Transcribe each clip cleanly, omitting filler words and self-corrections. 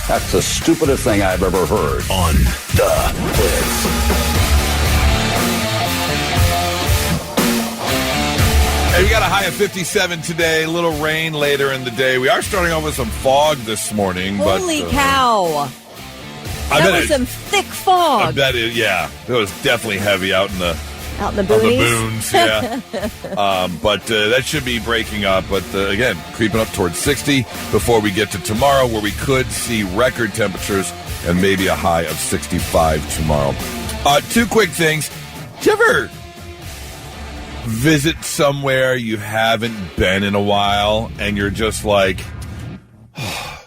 That's the stupidest thing I've ever heard. On the Blitz. Hey, we got a high of 57 today. A little rain later in the day. We are starting off with some fog this morning. Holy cow. That was some thick fog. I bet it, yeah. It was definitely heavy out in the boonies. Yeah. But that should be breaking up. But again, creeping up towards 60 before we get to tomorrow, where we could see record temperatures and maybe a high of 65 tomorrow. Two quick things. Did you ever visit somewhere you haven't been in a while and you're just like, oh,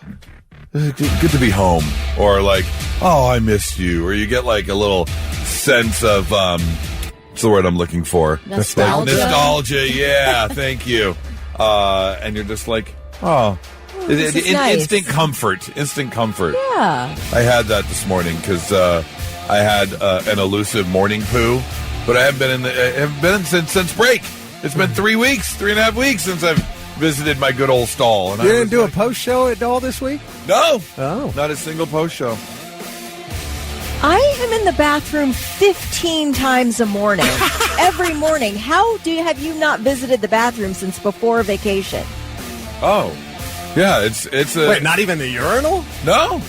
good to be home? Or like, oh, I missed you. Or you get like a little sense of, what's the word I'm looking for? Nostalgia, yeah, thank you. And you're just like, oh. This is nice. Instant comfort. Yeah. I had that this morning because I had an elusive morning poo, but I haven't been since break. It's been 3.5 weeks since I've visited my good old stall. And you didn't do a post show at all this week? No. Oh. Not a single post show. I am in the bathroom 15 times a morning. Every morning. How have you not visited the bathroom since before vacation? Oh. Yeah, it's a... Wait, not even the urinal? No.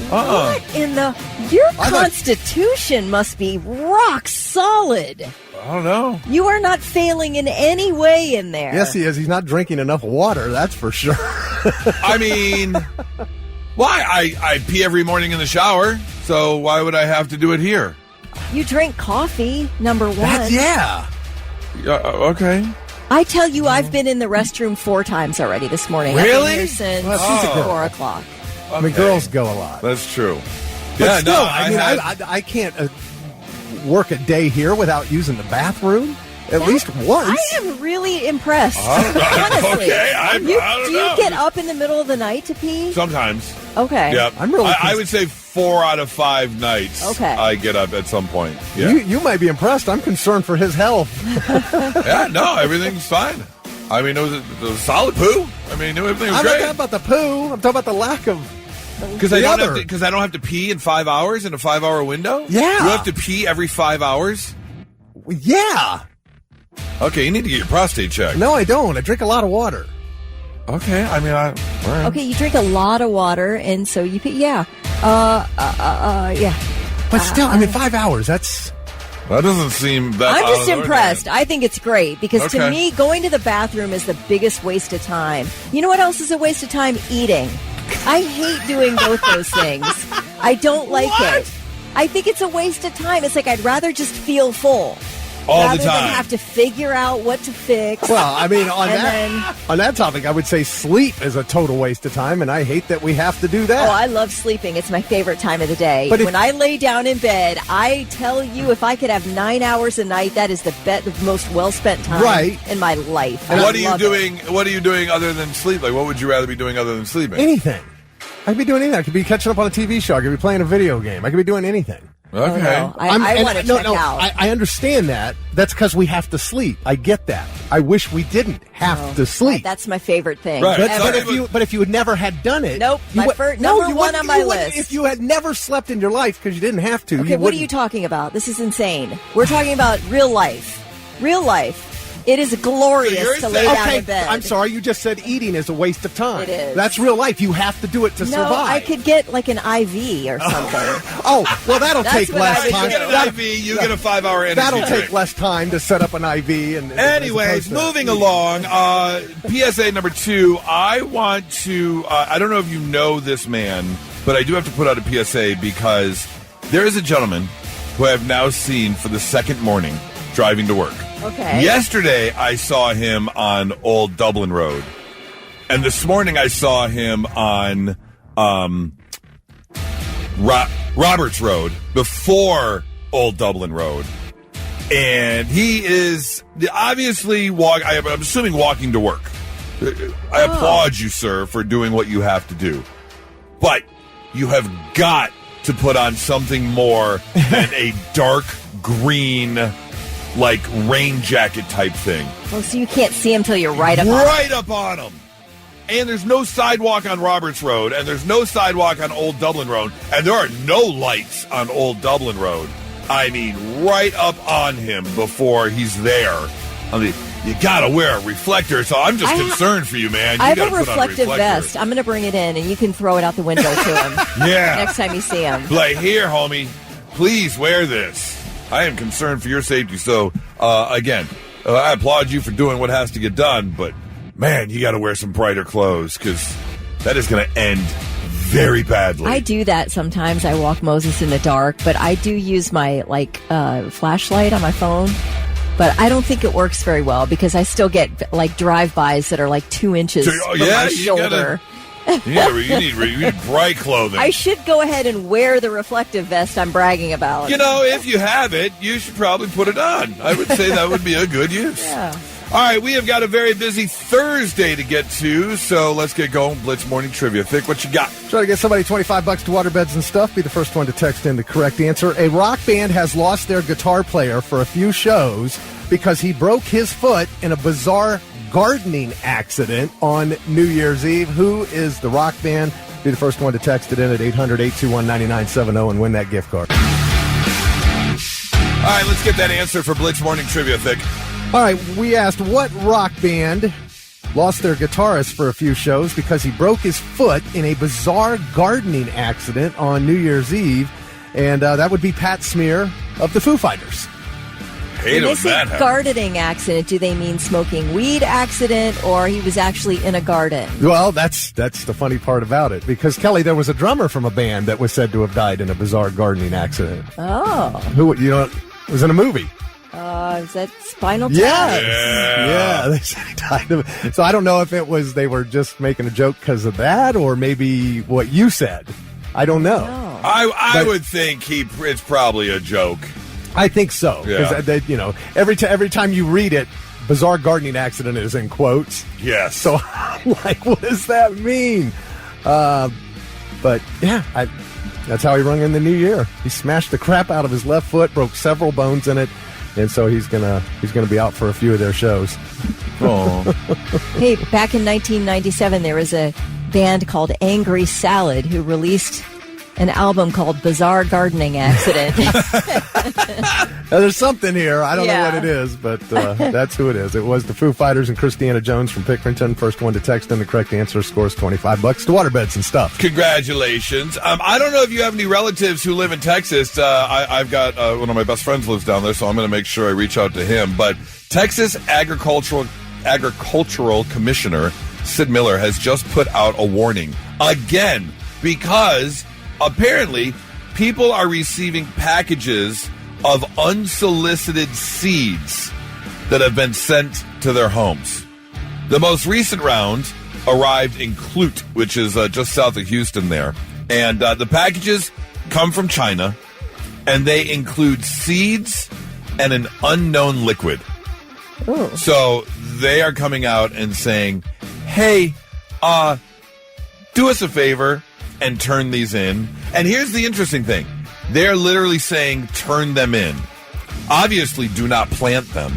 What in the... Your constitution must be rock solid. I don't know. You are not failing in any way in there. Yes, he is. He's not drinking enough water, that's for sure. I mean, why? I pee every morning in the shower, so why would I have to do it here? You drink coffee, number one. Yeah, okay. I tell you, I've been in the restroom 4 times already this morning. Really? I've been here since she's a girl. 4 o'clock. Okay. I mean, girls go a lot. That's true. But yeah, still, no, I can't work a day here without using the bathroom at least once. I am really impressed. Honestly. Okay, I don't know. Do you get up in the middle of the night to pee? Sometimes. Okay. Yeah, I'm really. I would say 4 out of 5 nights. Okay. I get up at some point. Yeah. You might be impressed. I'm concerned for his health. Yeah, no, everything's fine. I mean, it was a solid poo. I mean, everything was I'm great. not talking about the poo. I'm talking about the lack of. Because I don't have to pee in 5 hours in a 5-hour window. Yeah. You have to pee every 5 hours. Yeah. Okay, you need to get your prostate checked. No, I don't. I drink a lot of water. Okay, I mean, all right. Okay, you drink a lot of water, and so you pee. Yeah. Yeah. But still, I mean, 5 hours. That doesn't seem that. I'm just impressed. I think it's great because to Okay. me, going to the bathroom is the biggest waste of time. You know what else is a waste of time? Eating. I hate doing both those things. I don't like it. I think it's a waste of time. It's like I'd rather just feel full. All rather the time. than have to figure out what to fix. Well, I mean, on And that topic, I would say sleep is a total waste of time, and I hate that we have to do that. Oh, I love sleeping. It's my favorite time of the day. But when I lay down in bed, I tell you, if I could have 9 hours a night, that is the most well-spent time in my life. What are you doing? What are you doing other than sleep? Like, what would you rather be doing other than sleeping? Anything. I could be doing anything. I could be catching up on a TV show. I could be playing a video game. I could be doing anything. Okay. No. I want to check out. I understand that. That's because we have to sleep. I get that. I wish we didn't have to sleep. That's my favorite thing. Right. But if you had never had done it, Nope. number one on my list. If you had never slept in your life because you didn't have to. Okay, what are you talking about? This is insane. We're talking about real life. Real life. It is glorious to lay down in bed. I'm sorry, you just said eating is a waste of time. It is. That's real life. You have to do it to survive. No, I could get like an IV or something. Oh, well, that'll That's take what less I would time. do. You get an IV, you get a 5-hour energy That'll drink. take less time to set up an IV. Anyways, moving along, PSA number 2, I want to, I don't know if you know this man, but I do have to put out a PSA because there is a gentleman who I have now seen for the second morning driving to work. Okay. Yesterday, I saw him on Old Dublin Road. And this morning, I saw him on Roberts Road before Old Dublin Road. And he is obviously, I'm assuming, walking to work. I applaud you, sir, for doing what you have to do. But you have got to put on something more than a dark green, like rain jacket type thing. Oh, so you can't see him till you're right up on him. Right up on him. and there's no sidewalk on Roberts Road, and there's no sidewalk on Old Dublin Road, and there are no lights on Old Dublin Road. I mean, right up on him before he's there. I mean, you gotta wear a reflector, so I'm just concerned for you, man. I have a reflective vest. I'm going to bring it in, and you can throw it out the window to him. Yeah. Next time you see him. Like, here, homie, please wear this. I am concerned for your safety. So, again, I applaud you for doing what has to get done, but, man, you got to wear some brighter clothes because that is going to end very badly. I do that sometimes. I walk Moses in the dark, but I do use my, flashlight on my phone. But I don't think it works very well because I still get, drive-bys that are, 2 inches from my shoulder. You need bright clothing. I should go ahead and wear the reflective vest I'm bragging about. If you have it, you should probably put it on. I would say that would be a good use. Yeah. All right, we have got a very busy Thursday to get to, so let's get going. Blitz Morning Trivia. Thick, what you got? Try to get somebody $25 to waterbeds and stuff. Be the first one to text in the correct answer. A rock band has lost their guitar player for a few shows because he broke his foot in a bizarre gardening accident on New Year's Eve. Who is the rock band? Be the first one to text it in at 800-821-9970 and win that gift card. All right, let's get that answer for Blitz Morning Trivia, Thick. All right, we asked what rock band lost their guitarist for a few shows because he broke his foot in a bizarre gardening accident on New Year's Eve, and that would be Pat Smear of the Foo Fighters. When they say gardening accident, do they mean smoking weed accident or he was actually in a garden? Well, that's the funny part about it because, Kelly, there was a drummer from a band that was said to have died in a bizarre gardening accident. Oh. Who, was in a movie. Is that Spinal Tap? Yeah, they said he died of it. So I don't know if it was they were just making a joke because of that or maybe what you said. I don't know. Oh. I would think it's probably a joke. I think so. Because, every time you read it, bizarre gardening accident is in quotes. Yes. So, what does that mean? But, yeah, that's how he rung in the new year. He smashed the crap out of his left foot, broke several bones in it, and so he's gonna be out for a few of their shows. Oh. Hey, back in 1997, there was a band called Angry Salad who released an album called Bizarre Gardening Accident. Now, there's something here. I don't know what it is, but that's who it is. It was the Foo Fighters and Christiana Jones from Pickerington. First one to text in the correct answer scores $25 to waterbeds and stuff. Congratulations. I don't know if you have any relatives who live in Texas. I've got one of my best friends lives down there, so I'm going to make sure I reach out to him. But Texas Agricultural Commissioner Sid Miller has just put out a warning again because apparently people are receiving packages of unsolicited seeds that have been sent to their homes. The most recent round arrived in Clute, which is just south of Houston there. And the packages come from China, and they include seeds and an unknown liquid. Ooh. So they are coming out and saying, hey, do us a favor and turn these in. And here's the interesting thing. They're literally saying turn them in. Obviously, do not plant them.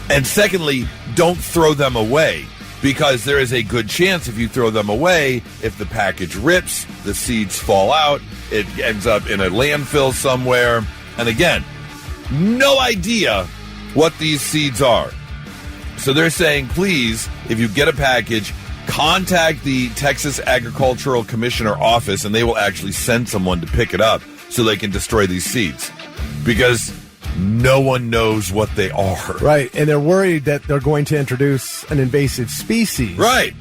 And secondly, don't throw them away because there is a good chance if you throw them away, if the package rips, the seeds fall out, it ends up in a landfill somewhere. And again, no idea what these seeds are. So they're saying, please, if you get a package, contact the Texas Agricultural Commissioner office and they will actually send someone to pick it up so they can destroy these seeds because no one knows what they are. Right, and they're worried that they're going to introduce an invasive species. Right.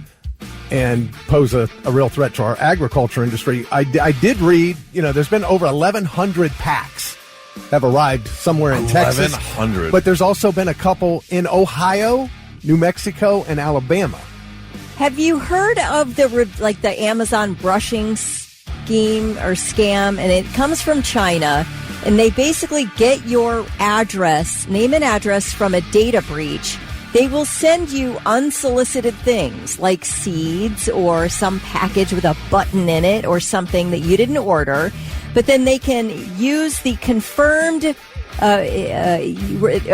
And pose a real threat to our agriculture industry. I did read, there's been over 1,100 packs have arrived somewhere in Texas. 1,100. But there's also been a couple in Ohio, New Mexico, and Alabama. Have you heard of the Amazon brushing scheme or scam? And it comes from China, and they basically get your address, name and address from a data breach. They will send you unsolicited things like seeds or some package with a button in it or something that you didn't order. But then they can use the confirmed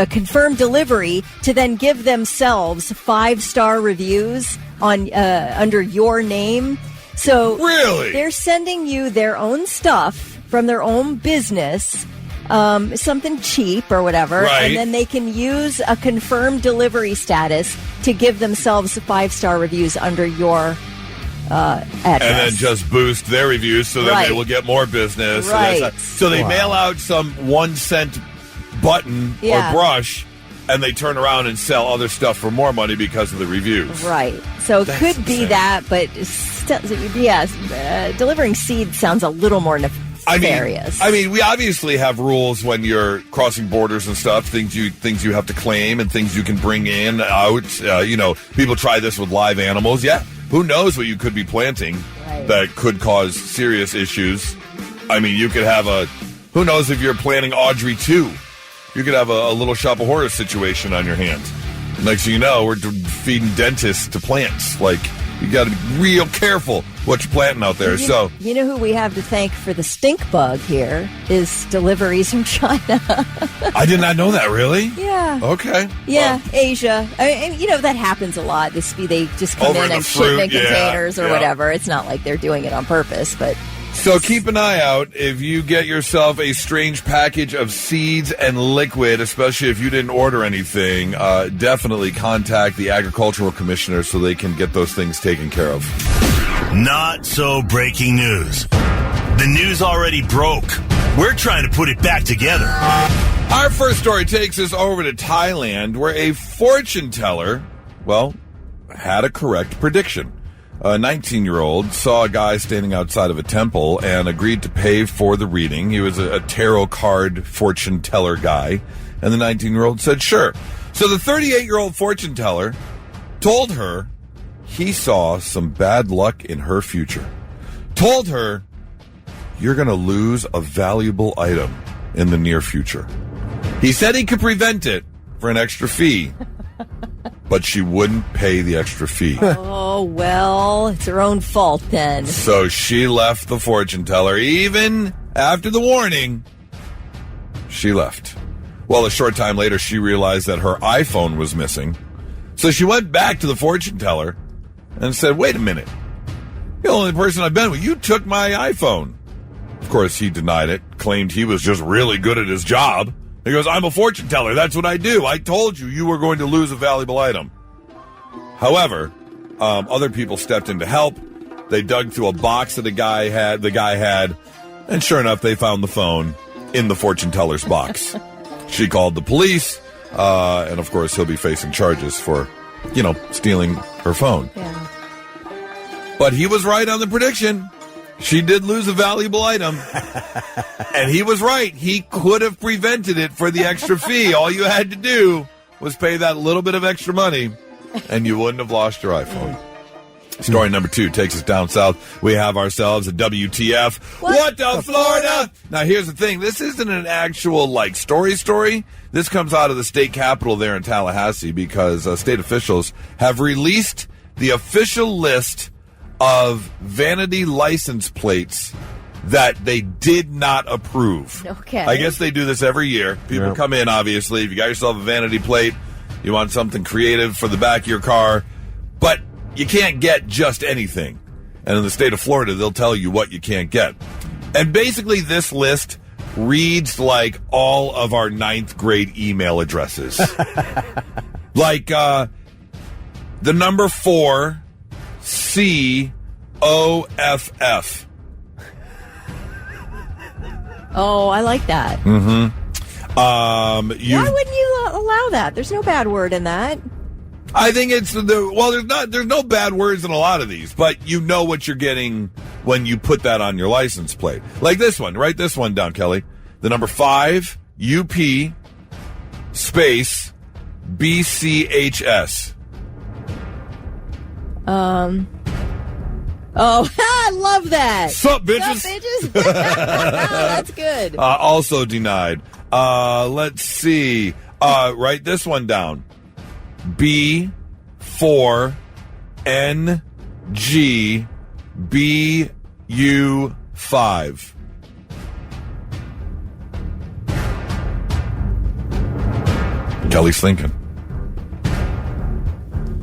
confirmed delivery to then give themselves 5-star reviews on under your name. So Really? they're sending you their own stuff from their own business, something cheap or whatever, Right. and then they can use a confirmed delivery status to give themselves 5-star reviews under your address. And then just boost their reviews so that Right. they will get more business. Right. So they mail out some 1-cent button Yeah. or brush, and they turn around and sell other stuff for more money because of the reviews. Right. So it That's could be insane. that, but still, delivering seed sounds a little more nefarious. I mean, we obviously have rules when you're crossing borders and stuff. Things you have to claim and things you can bring in, out. People try this with live animals. Yeah, who knows what you could be planting Right. that could cause serious issues. I mean, you could have who knows if you're planting Audrey 2. You could have a Little Shop of Horrors situation on your hands. Next thing you know, we're feeding dentists to plants. Like, you got to be real careful what you're planting out there. You know who we have to thank for the stink bug here is deliveries from China. I did not know that, really? Yeah. Okay. Yeah, Well, Asia. That happens a lot. They just come Over in the and fruit, ship in yeah, containers or yeah. whatever. It's not like they're doing it on purpose, but so keep an eye out if you get yourself a strange package of seeds and liquid, especially if you didn't order anything. Definitely contact the agricultural commissioner so they can get those things taken care of. Not so breaking news. The news already broke. We're trying to put it back together. Our first story takes us over to Thailand, where a fortune teller, had a correct prediction. A 19-year-old saw a guy standing outside of a temple and agreed to pay for the reading. He was a tarot card fortune teller guy, and the 19-year-old said sure. So the 38-year-old fortune teller told her he saw some bad luck in her future. Told her, you're going to lose a valuable item in the near future. He said he could prevent it for an extra fee, but she wouldn't pay the extra fee. oh well, it's her own fault then. So she left the fortune teller. Even after the warning, she left. Well, a short time later, she realized that her iPhone was missing. So she went back to the fortune teller and said, wait a minute. You're the only person I've been with. You took my iPhone. Of course, he denied it, claimed he was just really good at his job. He goes, I'm a fortune teller. That's what I do. I told you were going to lose a valuable item. However, other people stepped in to help. They dug through a box that the guy had, and sure enough, they found the phone in the fortune teller's box. She called the police, and of course, he'll be facing charges for, stealing her phone. Yeah. But he was right on the prediction. She did lose a valuable item. And he was right. He could have prevented it for the extra fee. All you had to do was pay that little bit of extra money, and you wouldn't have lost your iPhone. Story number 2 takes us down south. We have ourselves a WTF. What the Florida? Now, here's the thing. This isn't an actual, story. This comes out of the state capitol there in Tallahassee because state officials have released the official list of vanity license plates that they did not approve. Okay. I guess they do this every year. People come in, obviously. If you got yourself a vanity plate, you want something creative for the back of your car, but you can't get just anything. And in the state of Florida, they'll tell you what you can't get. And basically, this list reads like all of our 9th grade email addresses. The number 4, COFF. Oh, I like that. Mm-hmm. Why wouldn't you allow that? There's no bad word in that. I think there's no bad words in a lot of these, but you know what you're getting when you put that on your license plate. Like this one. Write this one down, Kelly. The number 5, UP, space, BCHS. Oh, I love that. Sup, bitches? Sup, bitches? That's good. Also denied. Let's see. Write this one down. B4NGBU5. Kelly's thinking.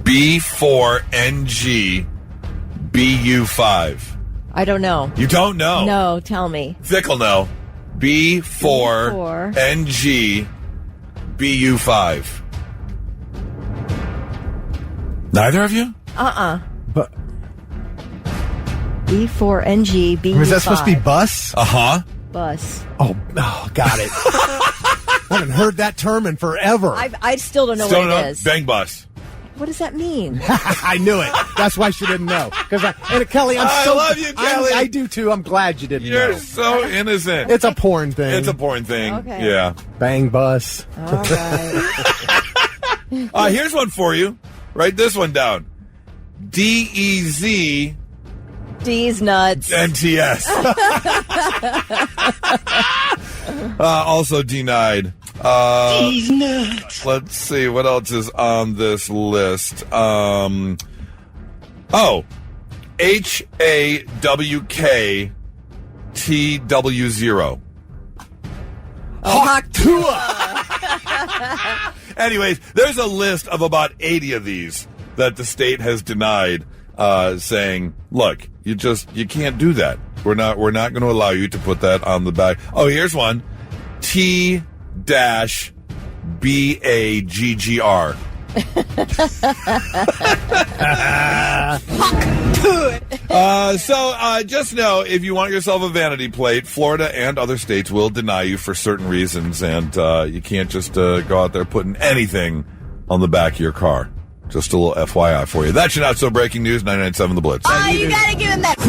B4NG BU5. I don't know. You don't know? No, tell me. Vic will know. B4NG BU5. Neither of you? But B4NG BU5. is that supposed to be bus? Uh-huh. Bus? Oh, got it. I haven't heard that term in forever. I still don't know what it is. Bang bus. What does that mean? I knew it. That's why she didn't know. And Kelly, I love you, Kelly. I do too. I'm glad you didn't know. You're so innocent. It's a porn thing. It's a porn thing. Okay. Yeah. Bang bus. All right. Here's one for you. Write this one down. DEZ D's nuts. NTS. Also denied. These nuts. Let's see what else is on this list. HAWKTW0. Anyways, there's a list of about 80 of these that the state has denied, saying, "Look, you can't do that. We're not going to allow you to put that on the back." Oh, here's one: T-BAGGR. So just know, if you want yourself a vanity plate, Florida and other states will deny you for certain reasons, and you can't just go out there putting anything on the back of your car. Just a little FYI for you. That's your Not So Breaking News, 99.7 The Blitz. Oh, you gotta give him that.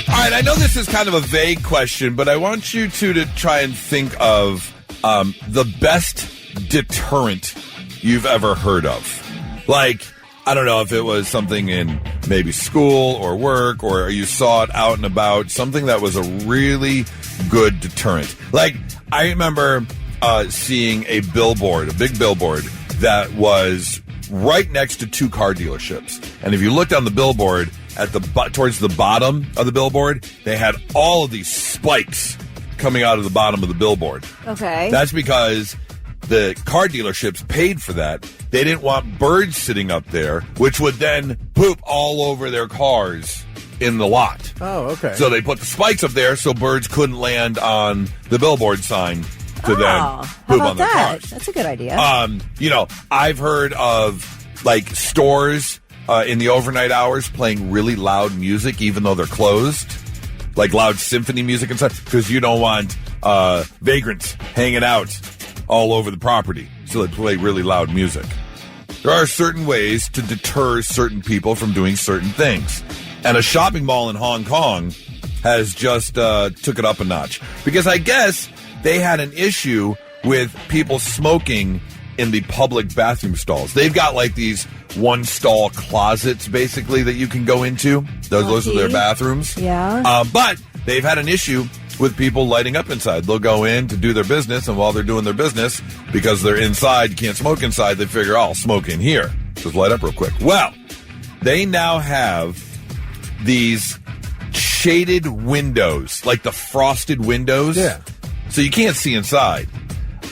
All right, I know this is kind of a vague question, but I want you to try and think of the best deterrent you've ever heard of. Like, I don't know if it was something in maybe school or work, or you saw it out and about, something that was a really good deterrent. Like, I remember seeing a big billboard that was right next to two car dealerships. And if you looked on the billboard, towards the bottom of the billboard, they had all of these spikes coming out of the bottom of the billboard. Okay. That's because the car dealerships paid for that. They didn't want birds sitting up there, which would then poop all over their cars in the lot. Oh, okay. So they put the spikes up there so birds couldn't land on the billboard sign to then How poop about on their that? cars. That's a good idea. I've heard of like stores in the overnight hours playing really loud music even though they're closed, like loud symphony music and stuff, because you don't want vagrants hanging out all over the property, so they play really loud music. There are certain ways to deter certain people from doing certain things, and a shopping mall in Hong Kong has just took it up a notch, because I guess they had an issue with people smoking in the public bathroom stalls. They've got like these one-stall closets, basically, that you can go into. Those are their bathrooms. Yeah. But they've had an issue with people lighting up inside. They'll go in to do their business, and while they're doing their business, because they're inside, you can't smoke inside, they figure, I'll smoke in here. Just light up real quick. Well, they now have these shaded windows, like the frosted windows. Yeah. So you can't see inside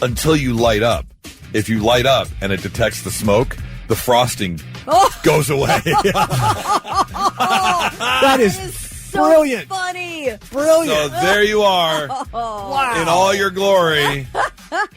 until you light up. If you light up and it detects the smoke, the frosting goes away. That is so brilliant. Funny. Brilliant. So there you are in all your glory,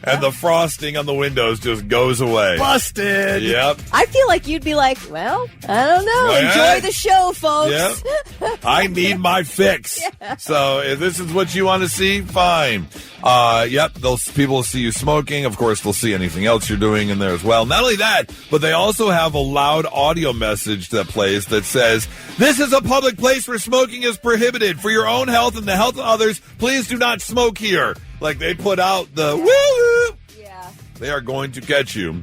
and the frosting on the windows just goes away. Busted. Yep. I feel like you'd be like, well, I don't know. Well, Enjoy the show, folks. Yep. I need my fix. Yeah. So if this is what you want to see, fine. Yep, people will see you smoking. Of course, they'll see anything else you're doing in there as well. Not only that, but they also have a loud audio message that plays that says, "This is a public place where smoking is prohibited. For your own health and the health of others, please do not smoke here." Like, they put out the woo. Yeah. They are going to catch you.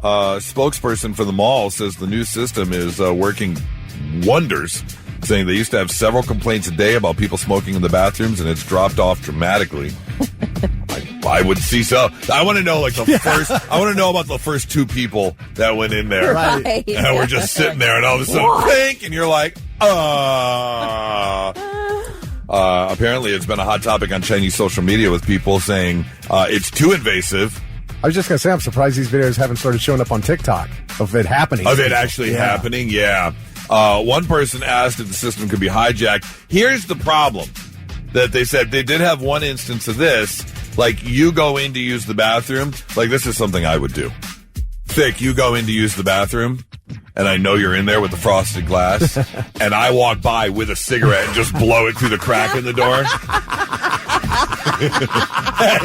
Spokesperson for the mall says the new system is working wonders, saying they used to have several complaints a day about people smoking in the bathrooms, and it's dropped off dramatically. I would see so. I want to know, like, first. I want to know about the first two people that went in there, Right. and we're just sitting there, and all of a sudden, pink, and you're like, Apparently, it's been a hot topic on Chinese social media with people saying it's too invasive. I was just going to say, I'm surprised these videos haven't started showing up on TikTok of it happening. Of it actually happening, yeah. One person asked if the system could be hijacked. Here's the problem that they said they did have one instance of this. Like, you go in to use the bathroom. Like, this is something I would do. Thick, you go in to use the bathroom, and I know you're in there with the frosted glass, and I walk by with a cigarette and just blow it through the crack in the door.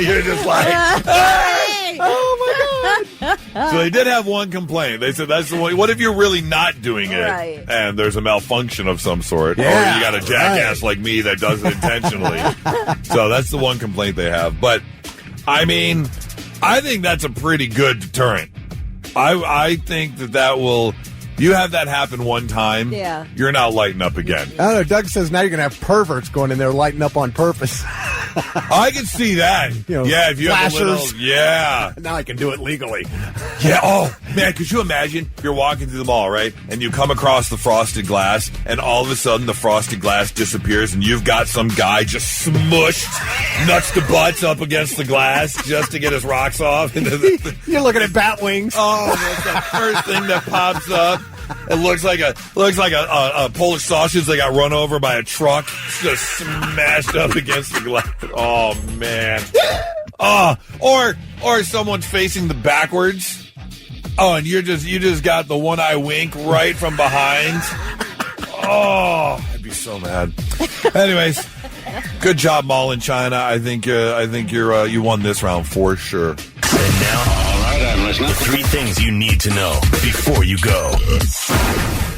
You're just like, hey! Oh, my God. So they did have one complaint. They said, that's the one. What if you're really not doing it, right, and there's a malfunction of some sort, or you got a jackass like me that does it intentionally? So that's the one complaint they have. But, I mean, I think that's a pretty good deterrent. I think that will... You have that happen one time, you're not lighting up again. I don't know. Doug says now you're going to have perverts going in there lighting up on purpose. I can see that. If you flashers. have a little... Now I can do it legally. Yeah, oh, man, could you imagine you're walking through the mall, right, and you come across the frosted glass, and all of a sudden the frosted glass disappears, and you've got some guy just smushed nuts to butts up against the glass just to get his rocks off. You're looking at bat wings. Oh, that's the first thing that pops up. It looks like a Polish sausage that got run over by a truck, just smashed up against the glass. Oh man! Or someone's facing the backwards. Oh, and you just got the one eye wink right from behind. Oh, I'd be so mad. Anyways, good job, Mall in China. I think you won this round for sure. And now, all right, I'm listening. 3 things you need to know before you go.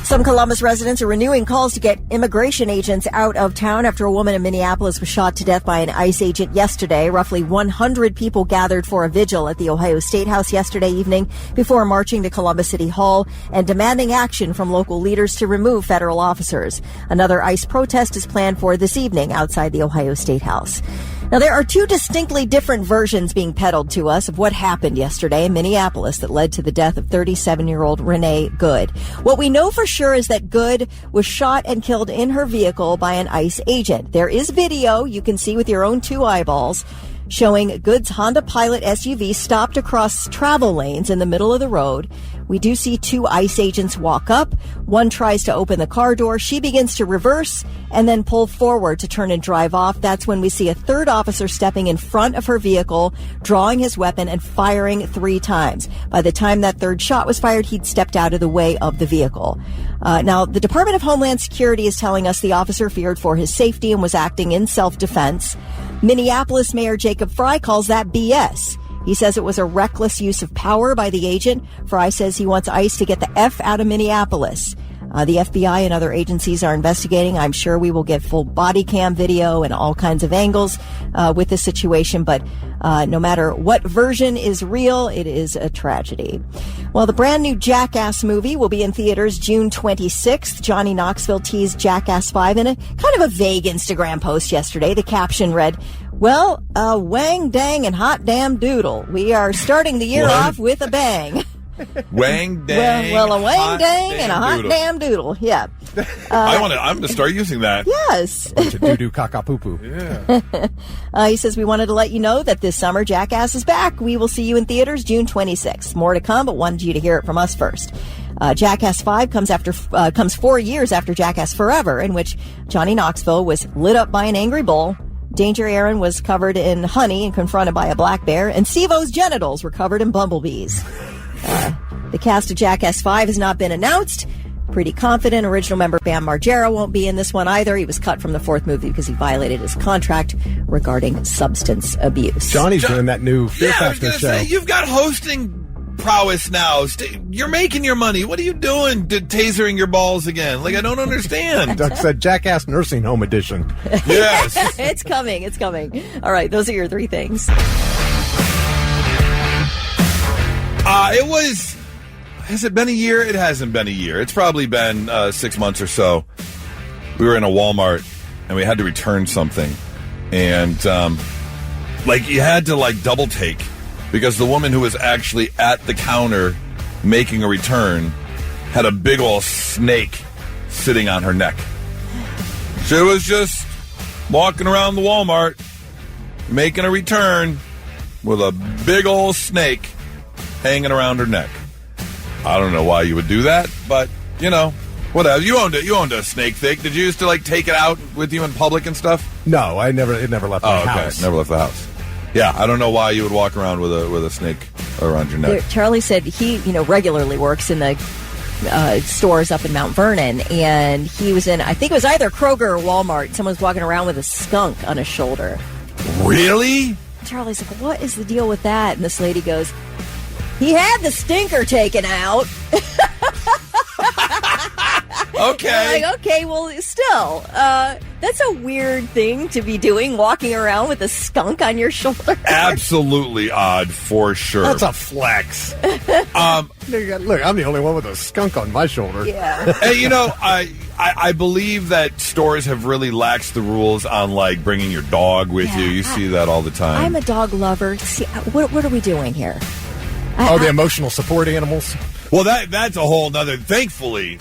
Some Columbus residents are renewing calls to get immigration agents out of town after a woman in Minneapolis was shot to death by an ICE agent yesterday. Roughly 100 people gathered for a vigil at the Ohio State House yesterday evening before marching to Columbus City Hall and demanding action from local leaders to remove federal officers. Another ICE protest is planned for this evening outside the Ohio State House. Now, there are 2 distinctly different versions being peddled to us of what happened yesterday in Minneapolis that led to the death of 37-year-old Renee Good. What we know for sure is that Good was shot and killed in her vehicle by an ICE agent. There is video you can see with your own 2 eyeballs showing Good's Honda Pilot SUV stopped across travel lanes in the middle of the road. We do see 2 ICE agents walk up. One tries to open the car door. She begins to reverse and then pull forward to turn and drive off. That's when we see a third officer stepping in front of her vehicle, drawing his weapon and firing 3 times. By the time that third shot was fired, he'd stepped out of the way of the vehicle. Now, the Department of Homeland Security is telling us the officer feared for his safety and was acting in self-defense. Minneapolis Mayor Jacob Fry calls that BS. He says it was a reckless use of power by the agent. Fry says he wants ICE to get the F out of Minneapolis. The FBI and other agencies are investigating. I'm sure we will get full body cam video and all kinds of angles with this situation. But no matter what version is real, it is a tragedy. Well, the brand new Jackass movie will be in theaters June 26th. Johnny Knoxville teased Jackass 5 in a kind of a vague Instagram post yesterday. The caption read, well, wang, dang, and hot damn doodle. We are starting the year off with a bang. Wang, dang. Well, a wang, dang, and a hot doodle. damn doodle. Yeah. I'm going to start using that. Yes. Bunch of doo-doo caca-poo-poo. Yeah. He says, we wanted to let you know that this summer Jackass is back. We will see you in theaters June 26th. More to come, but wanted you to hear it from us first. Jackass 5 comes 4 years after Jackass Forever, in which Johnny Knoxville was lit up by an angry bull. Danger Aaron was covered in honey and confronted by a black bear, and Sivo's genitals were covered in bumblebees. The cast of Jackass 5 has not been announced. Pretty confident original member Bam Margera won't be in this one either. He was cut from the 4th movie because he violated his contract regarding substance abuse. Johnny's doing that new Fear I was Factor gonna show. say, you've got hosting prowess now. You're making your money. What are you doing tasering your balls again? Like, I don't understand. Doug said Jackass Nursing Home Edition. Yes. It's coming. It's coming. All right. Those are your 3 things. Has it been a year? It hasn't been a year. It's probably been 6 months or so. We were in a Walmart and we had to return something. And, you had to, double take because the woman who was actually at the counter making a return had a big old snake sitting on her neck. So it was just walking around the Walmart, making a return with a big old snake hanging around her neck. I don't know why you would do that, but, whatever. You owned a snake thing. Did you used to, take it out with you in public and stuff? No, it never left my house. Never left the house. Yeah, I don't know why you would walk around with a snake around your neck. Charlie said he, regularly works in the stores up in Mount Vernon, and he was in, I think it was either Kroger or Walmart. Someone was walking around with a skunk on his shoulder. Really? Charlie's like, what is the deal with that? And this lady goes, he had the stinker taken out. Okay. Okay, well, still, that's a weird thing to be doing, walking around with a skunk on your shoulder. Absolutely odd, for sure. That's a flex. Look, I'm the only one with a skunk on my shoulder. Yeah. Hey, I believe that stores have really laxed the rules on, bringing your dog with you. You see that all the time. I'm a dog lover. See, what are we doing here? The emotional support animals? Well, that's a whole nother. Thankfully,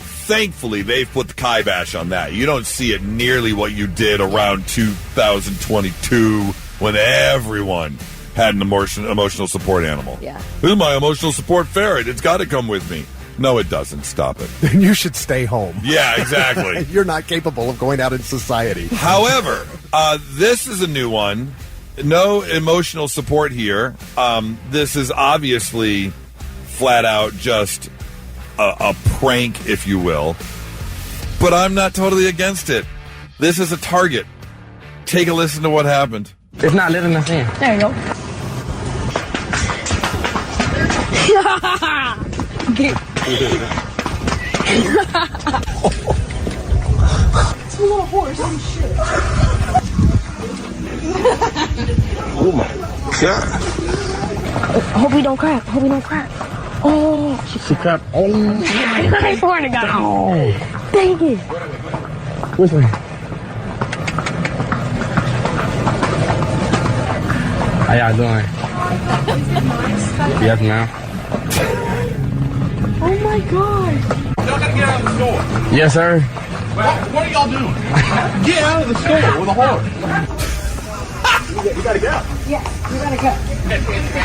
they've put the kibosh on that. You don't see it nearly what you did around 2022 when everyone had an emotional support animal. Yeah. This is my emotional support ferret. It's got to come with me. No, it doesn't. Stop it. Then you should stay home. Yeah, exactly. You're not capable of going out in society. However, this is a new one. No emotional support here. This is obviously flat out just a prank, if you will. But I'm not totally against it. This is a Target. Take a listen to what happened. It's not letting us in. There you go. It's a little horse. Oh, shit. Oh my God. Hope we don't crack. Oh, She crap. Oh, I swear to God. oh. Dang it. Which way? How y'all doing? Yes, ma'am. Oh my God. Y'all gotta get out of the store. Yes, sir. What are y'all doing? Get out of the store with a horse. You gotta go. Yes, you gotta go.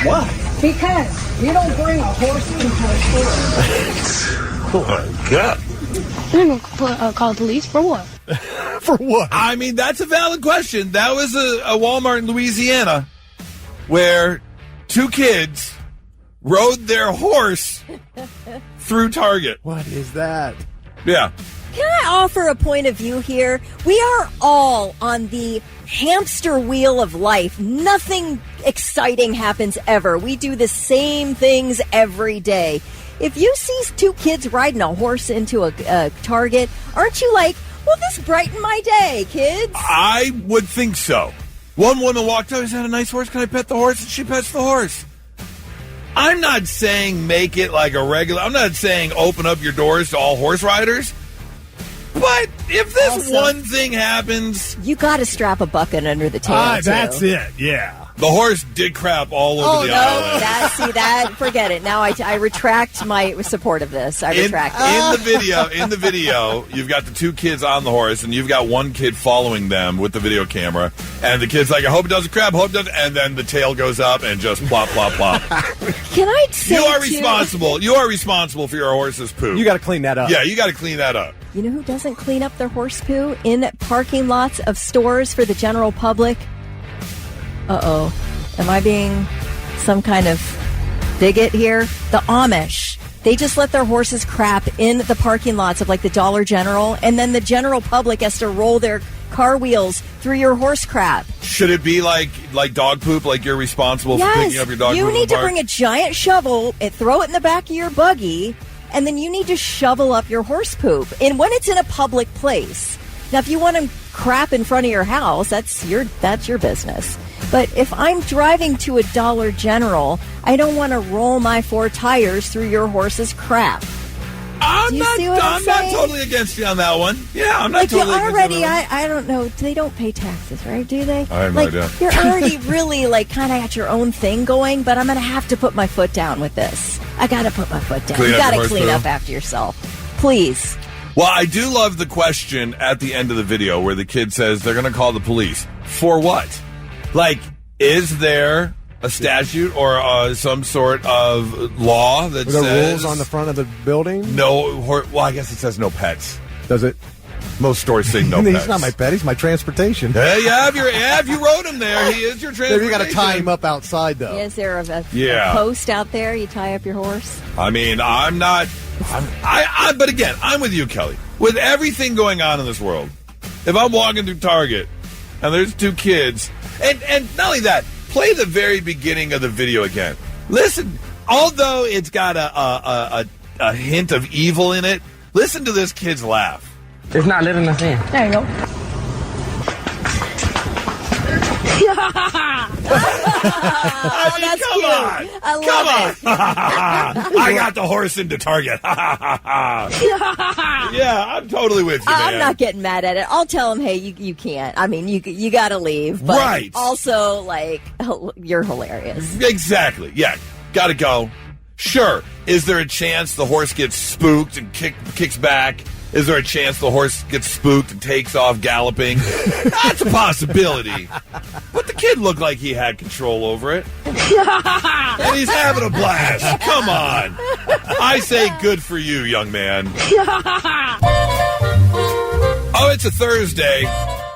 What? Because you don't bring a horse into a store. Oh my God. You're gonna call the police for what? For what? I mean, that's a valid question. That was a Walmart in Louisiana where two kids rode their horse through Target. What is that? Yeah. Can I offer a point of view here? We are all on the hamster wheel of life. Nothing exciting happens ever. We do the same things every day. If you see two kids riding a horse into a Target, aren't you like, well, this brightened my day, kids? I would think so. One woman walked up, is that a nice horse? Can I pet the horse? And she pets the horse. I'm not saying make it like a regular, I'm not saying open up your doors to all horse riders. But if this Also, one thing happens, you got to strap a bucket under the tail. too. That's it, yeah. the horse did crap all over the island. Forget it. Now I retract my support of this. I retract it. In the video, you've got the two kids on the horse, and you've got one kid following them with the video camera, and the kid's like, I hope it doesn't crap, hope it doesn't, and then the tail goes up and just plop, plop, plop. Can I say You are responsible. You are responsible for your horse's poo. You got to clean that up. Yeah, you got to clean that up. You know who doesn't clean up their horse poo in parking lots of stores for the general public? Uh-oh. Am I being some kind of bigot here? The Amish. They just let their horses crap in the parking lots of like the Dollar General, and then the general public has to roll their car wheels through your horse crap. Should it be like dog poop, like you're responsible for picking up your dog poop? You need in the to park? bring a giant shovel and throw it in the back of your buggy, and then you need to shovel up your horse poop. And when it's in a public place. Now, if you want to crap in front of your house, that's your business. But if I'm driving to a Dollar General, I don't want to roll my 4 tires through your horse's crap. I'm not saying? totally against you on that one. Yeah, I'm not Like totally you already, against you on that I don't know. They don't pay taxes, right? Do they? I have no idea. You're already really kind of got your own thing going, but I'm going to have to put my foot down with this. I got to put my foot down. Clean You up got your to horse clean poo. up after yourself, please. Well, I do love the question at the end of the video where the kid says they're going to call the police. For what? Like, is there a statute or some sort of law that Are says... there rules on the front of the building? No, well, I guess it says no pets. Does it? Most stores say no pets. He's not my pet. He's my transportation. Hey, if you rode him there, he is your transportation. Maybe you got to tie him up outside, though. Is there a Yeah. post out there you tie up your horse? I mean, but again, I'm with you, Kelly. With everything going on in this world, if I'm walking through Target and there's two kids, and not only that, play the very beginning of the video again. Listen, although it's got a hint of evil in it, listen to this kid's laugh. It's not letting us in. There you go. I mean, that's come cute. on. I love Come on. I got the horse into Target. Yeah, I'm totally with you, man. I'm not getting mad at it. I'll tell him, hey, you can't. I mean, you got to leave. But Right. also, like, you're hilarious. Exactly. Yeah, gotta go. Sure. Is there a chance the horse gets spooked and kicks back? Is there a chance the horse gets spooked and takes off galloping? That's a possibility. But the kid looked like he had control over it. And he's having a blast. Come on. I say good for you, young man. Oh, it's a Thursday.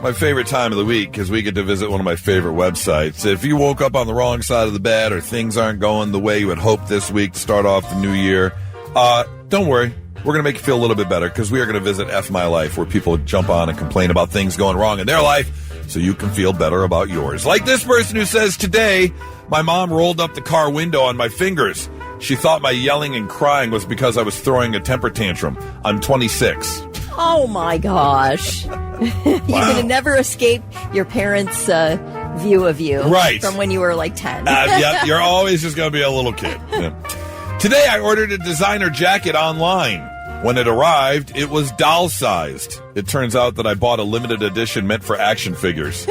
My favorite time of the week because we get to visit one of my favorite websites. If you woke up on the wrong side of the bed or things aren't going the way you had hoped this week to start off the new year, don't worry. We're going to make you feel a little bit better because we are going to visit F My Life, where people jump on and complain about things going wrong in their life so you can feel better about yours. Like this person who says, today, my mom rolled up the car window on my fingers. She thought my yelling and crying was because I was throwing a temper tantrum. I'm 26. Oh, my gosh. You're going to never escape your parents' view of you. Right. From when you were like 10. Yep, you're always just going to be a little kid. Yeah. Today, I ordered a designer jacket online. When it arrived, it was doll-sized. It turns out that I bought a limited edition meant for action figures.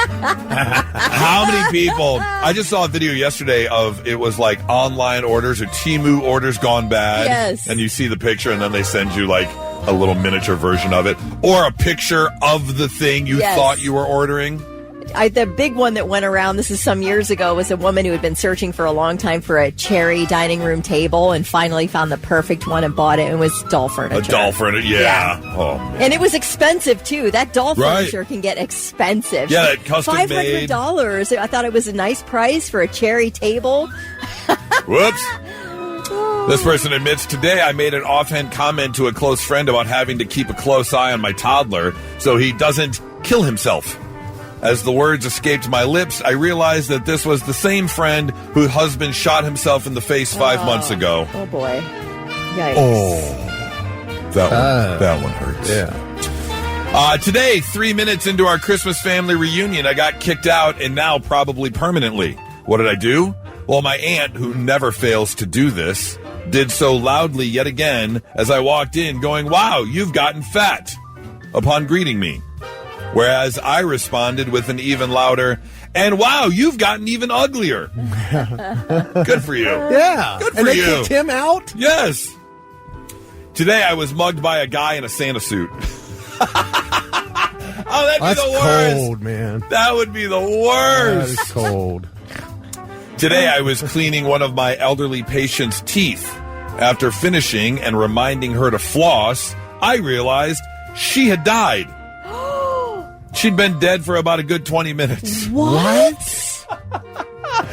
How many people... I just saw a video yesterday of it was like online orders or Temu orders gone bad. Yes. And you see the picture and then they send you like a little miniature version of it. Or a picture of the thing you thought you were ordering. The big one that went around, this is some years ago, was a woman who had been searching for a long time for a cherry dining room table and finally found the perfect one and bought it. And it was doll furniture. A doll furniture, yeah. Oh, man. And it was expensive, too. That doll furniture can get expensive. Yeah, that custom made. $500. I thought it was a nice price for a cherry table. Whoops. This person admits, today I made an offhand comment to a close friend about having to keep a close eye on my toddler so he doesn't kill himself. As the words escaped my lips, I realized that this was the same friend whose husband shot himself in the face 5 months ago. Oh, boy. Yikes. Oh, that one hurts. Yeah. Today, 3 minutes into our Christmas family reunion, I got kicked out and now probably permanently. What did I do? Well, my aunt, who never fails to do this, did so loudly yet again as I walked in going, "Wow, you've gotten fat," upon greeting me. Whereas I responded with an even louder, "And wow, you've gotten even uglier." Good for you. Yeah. Good for and they you. kicked him out? Yes. Today I was mugged by a guy in a Santa suit. Oh, that'd be That's the worst. cold, man. That would be the worst. That is cold. Today I was cleaning one of my elderly patient's teeth. After finishing and reminding her to floss, I realized she had died. She'd been dead for about a good 20 minutes. What?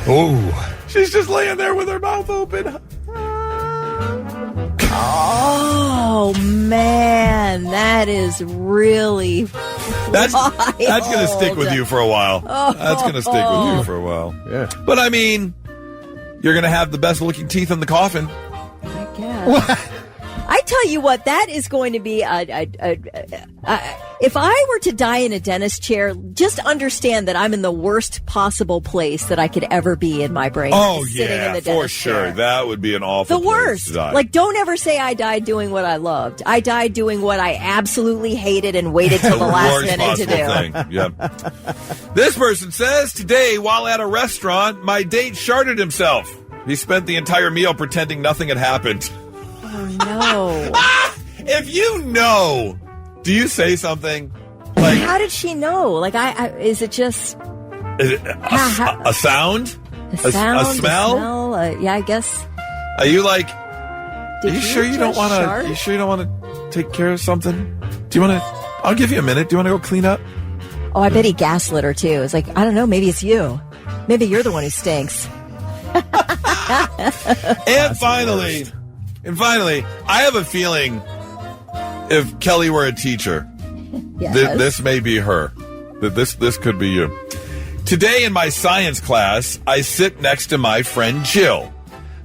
Oh. She's just laying there with her mouth open. Oh, man. That is really That's going to stick with you for a while. Oh. That's going to stick with you for a while. Yeah. But, I mean, you're going to have the best-looking teeth in the coffin. I guess. I tell you what, that is going to be if I were to die in a dentist chair, just understand that I'm in the worst possible place that I could ever be in my brain. Oh, sitting in yeah, the for dentist sure. chair. That would be an awful The place worst. to die. Like, don't ever say I died doing what I loved. I died doing what I absolutely hated and waited till the last worst minute to possible do. thing. Yep. This person says, today, while at a restaurant, my date sharted himself. He spent the entire meal pretending nothing had happened. Oh, no. if you know, do you say something? Like, how did she know? Like, is it just is it a sound? a sound, a smell? Yeah, I guess. Are you like? Did are you sure you don't want to? You sure you don't want to take care of something? Do you want to? I'll give you a minute. Do you want to go clean up? Oh, I bet he gaslit her too. It's like, I don't know. Maybe it's you. Maybe you're the one who stinks. And finally, I have a feeling if Kelly were a teacher, Yes. this may be her. This could be you. Today in my science class, I sit next to my friend Jill.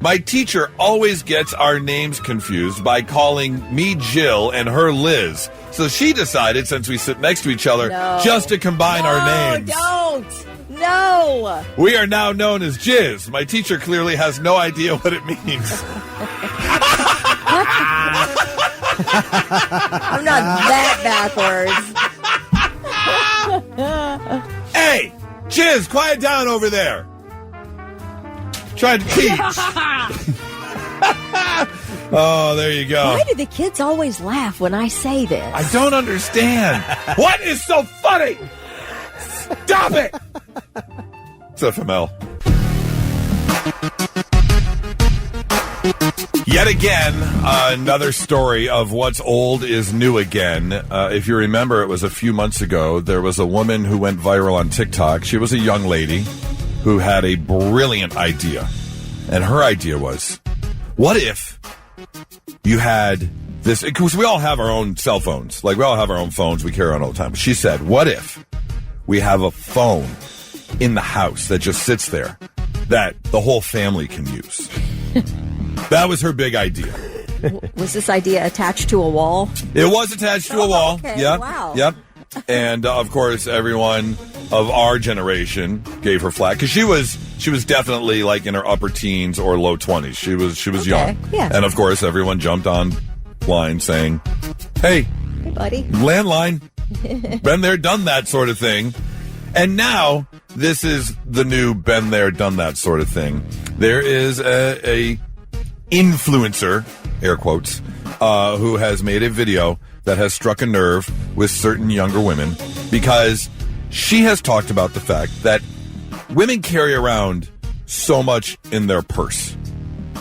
My teacher always gets our names confused by calling me Jill and her Liz. So she decided, since we sit next to each other, just to combine our names. Don't. No. We are now known as Jizz. My teacher clearly has no idea what it means. I'm not that backwards. Hey, Jizz, quiet down over there. Trying to teach. Oh, there you go. Why do the kids always laugh when I say this? I don't understand. What is so funny? Stop it! It's FML. Yet again, another story of what's old is new again. If you remember, it was a few months ago. There was a woman who went viral on TikTok. She was a young lady who had a brilliant idea. And her idea was, what if you had this, because we all have our own cell phones. Like, we all have our own phones we carry on all the time. She said, what if we have a phone in the house that just sits there that the whole family can use? That was her big idea. Was this idea attached to a wall? It was attached to a wall. Okay. Yep. Wow. Yep. And of course, everyone of our generation gave her flack because she was definitely like in her upper teens or low 20s. She was young. Yeah. And of course, everyone jumped on line saying, "Hey, buddy, landline, been there, done that sort of thing." And now this is the new been there, done that sort of thing. There is a influencer, air quotes, who has made a video that has struck a nerve with certain younger women because she has talked about the fact that women carry around so much in their purse.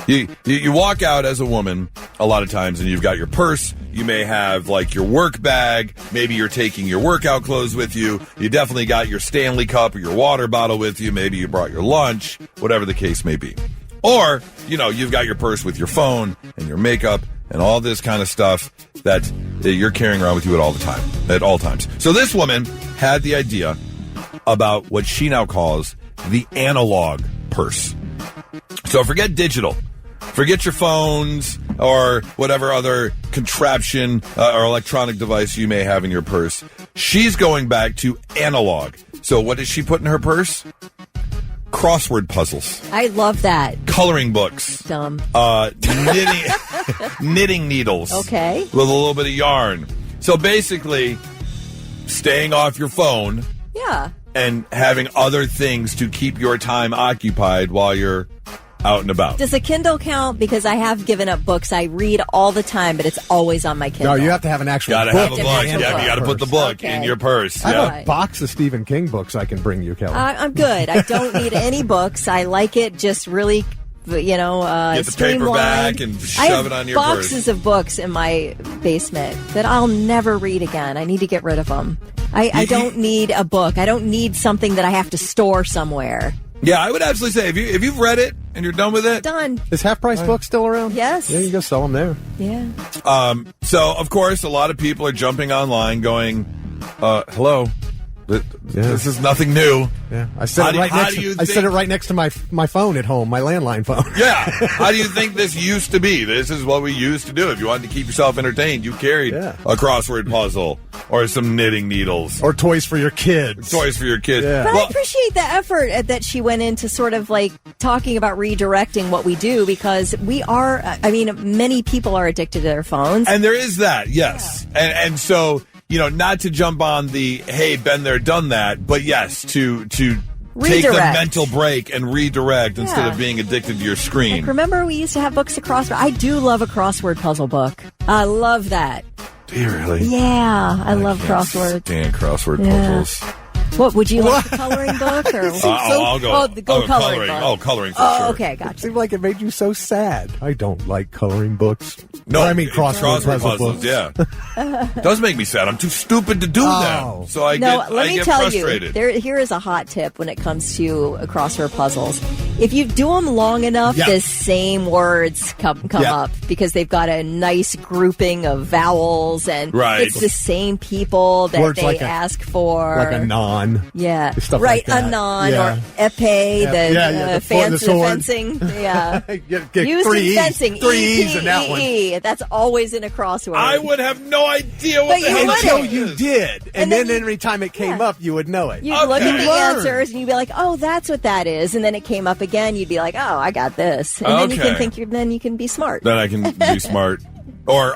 You walk out as a woman a lot of times and you've got your purse. You may have like your work bag. Maybe you're taking your workout clothes with you. You definitely got your Stanley cup or your water bottle with you. Maybe you brought your lunch, whatever the case may be. Or, you've got your purse with your phone and your makeup and all this kind of stuff that you're carrying around with you at all times. So this woman had the idea about what she now calls the analog purse. So forget digital. Forget your phones or whatever other contraption or electronic device you may have in your purse. She's going back to analog. So what does she put in her purse? Crossword puzzles. I love that. Coloring books. Dumb. Knitting needles. Okay. With a little bit of yarn. So basically, staying off your phone. Yeah. And having other things to keep your time occupied while you're out and about. Does a Kindle count? Because I have given up books. I read all the time, but it's always on my Kindle. No, you have to have an actual book. Have a book. Yeah, you got to put the book in your purse. I have a box of Stephen King books I can bring you, Kelly. I'm good. I don't need any books. I like it just really, get the paperback and shove it on your purse. I have boxes of books in my basement that I'll never read again. I need to get rid of them. I don't need a book. I don't need something that I have to store somewhere. Yeah, I would absolutely say if you've read it and you're done with it, done. Is Half Price Books still around? Yes. Yeah, you go sell them there. Yeah. So of course, a lot of people are jumping online, going, "Hello, this is nothing new." Yeah, I said it right next to my phone at home, my landline phone. Yeah. How do you think this used to be? This is what we used to do. If you wanted to keep yourself entertained, you carried a crossword puzzle or some knitting needles. Or toys for your kids. Yeah. But I appreciate the effort that she went into sort of like talking about redirecting what we do because many people are addicted to their phones. And there is that, yes. Yeah. And so, not to jump on the, hey, been there, done that, but yes, to take the Redirect. mental break and redirect instead of being addicted to your screen. Like, remember we used to have books of crossword? I do love a crossword puzzle book. I love that. Do you really? Yeah, I love crosswords. Stand crossword puzzles. What, would you like the coloring book? Or? I'll go. Oh, the coloring book. Oh, coloring for Oh, sure. okay, It gotcha. seemed like it made you so sad. I don't like coloring books. No, I mean crossword puzzle books. Yeah, does make me sad. I'm too stupid to do them, so I No, get let me get tell frustrated. you, here is a hot tip when it comes to crossword puzzles. If you do them long enough, the same words come up because they've got a nice grouping of vowels, and it's the same people that Words they like ask for. Like a non. Yeah, Stuff right. like that. Anon Yeah. or epee, the sword. fencing. Yeah, Get using 3 E's. fencing. 3 E's in that one. E-P-E. That's always in a crossword. I would have no idea what But the you hell would. Until it you is. did. And then then every time it came up, you would know it. You'd look at the Learn. answers and you'd be like, "Oh, that's what that is." And then it came up again. You'd be like, "Oh, I got this." And then you can think. Then you can be smart. Then I can be smart. Or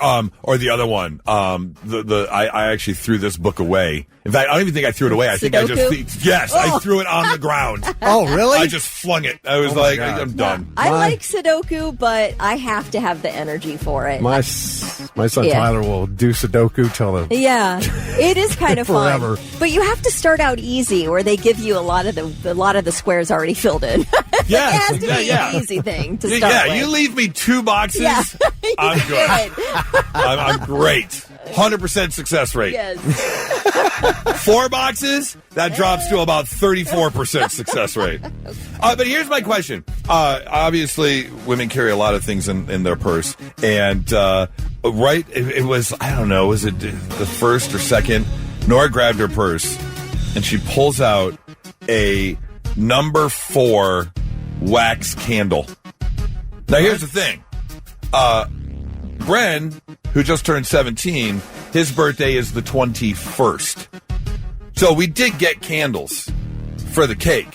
the other one. I actually threw this book away. In fact, I don't even think I threw it away. I think I Sudoku? threw it on the ground. Oh, really? I just flung it. I was my God. I'm done. I like Sudoku, but I have to have the energy for it. My son Yeah. Tyler will do Sudoku till the Yeah, it is kind of Forever. fun. But you have to start out easy, where they give you a lot of the squares already filled in. Yes, it has to be yeah. an easy thing to start with. You leave me 2 boxes. Yeah. I'm good. Good. I'm great. 100% success rate. Yes. 4 boxes, that drops to about 34% success rate. But here's my question. Obviously, women carry a lot of things in their purse. And it was, I don't know, was it the first or second? Nora grabbed her purse, and she pulls out a number 4 wax candle. Now, here's the thing. Bren, who just turned 17, his birthday is the 21st. So we did get candles for the cake,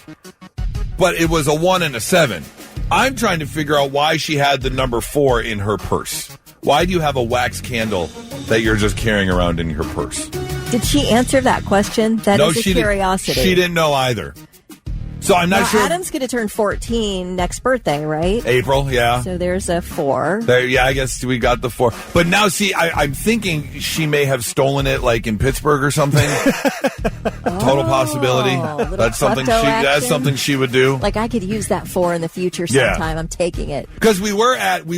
but it was a 1 and a 7. I'm trying to figure out why she had the number 4 in her purse. Why do you have a wax candle that you're just carrying around in your purse? Did she answer that question? That is a curiosity. She didn't know either. So I'm not sure. Adam's going to turn 14 next birthday, right? April, yeah. So there's a 4. Yeah, I guess we got the 4. But now, see, I'm thinking she may have stolen it, like in Pittsburgh or something. Total possibility. That's something she would do. Like, I could use that 4 in the future sometime. I'm taking it. Because we were at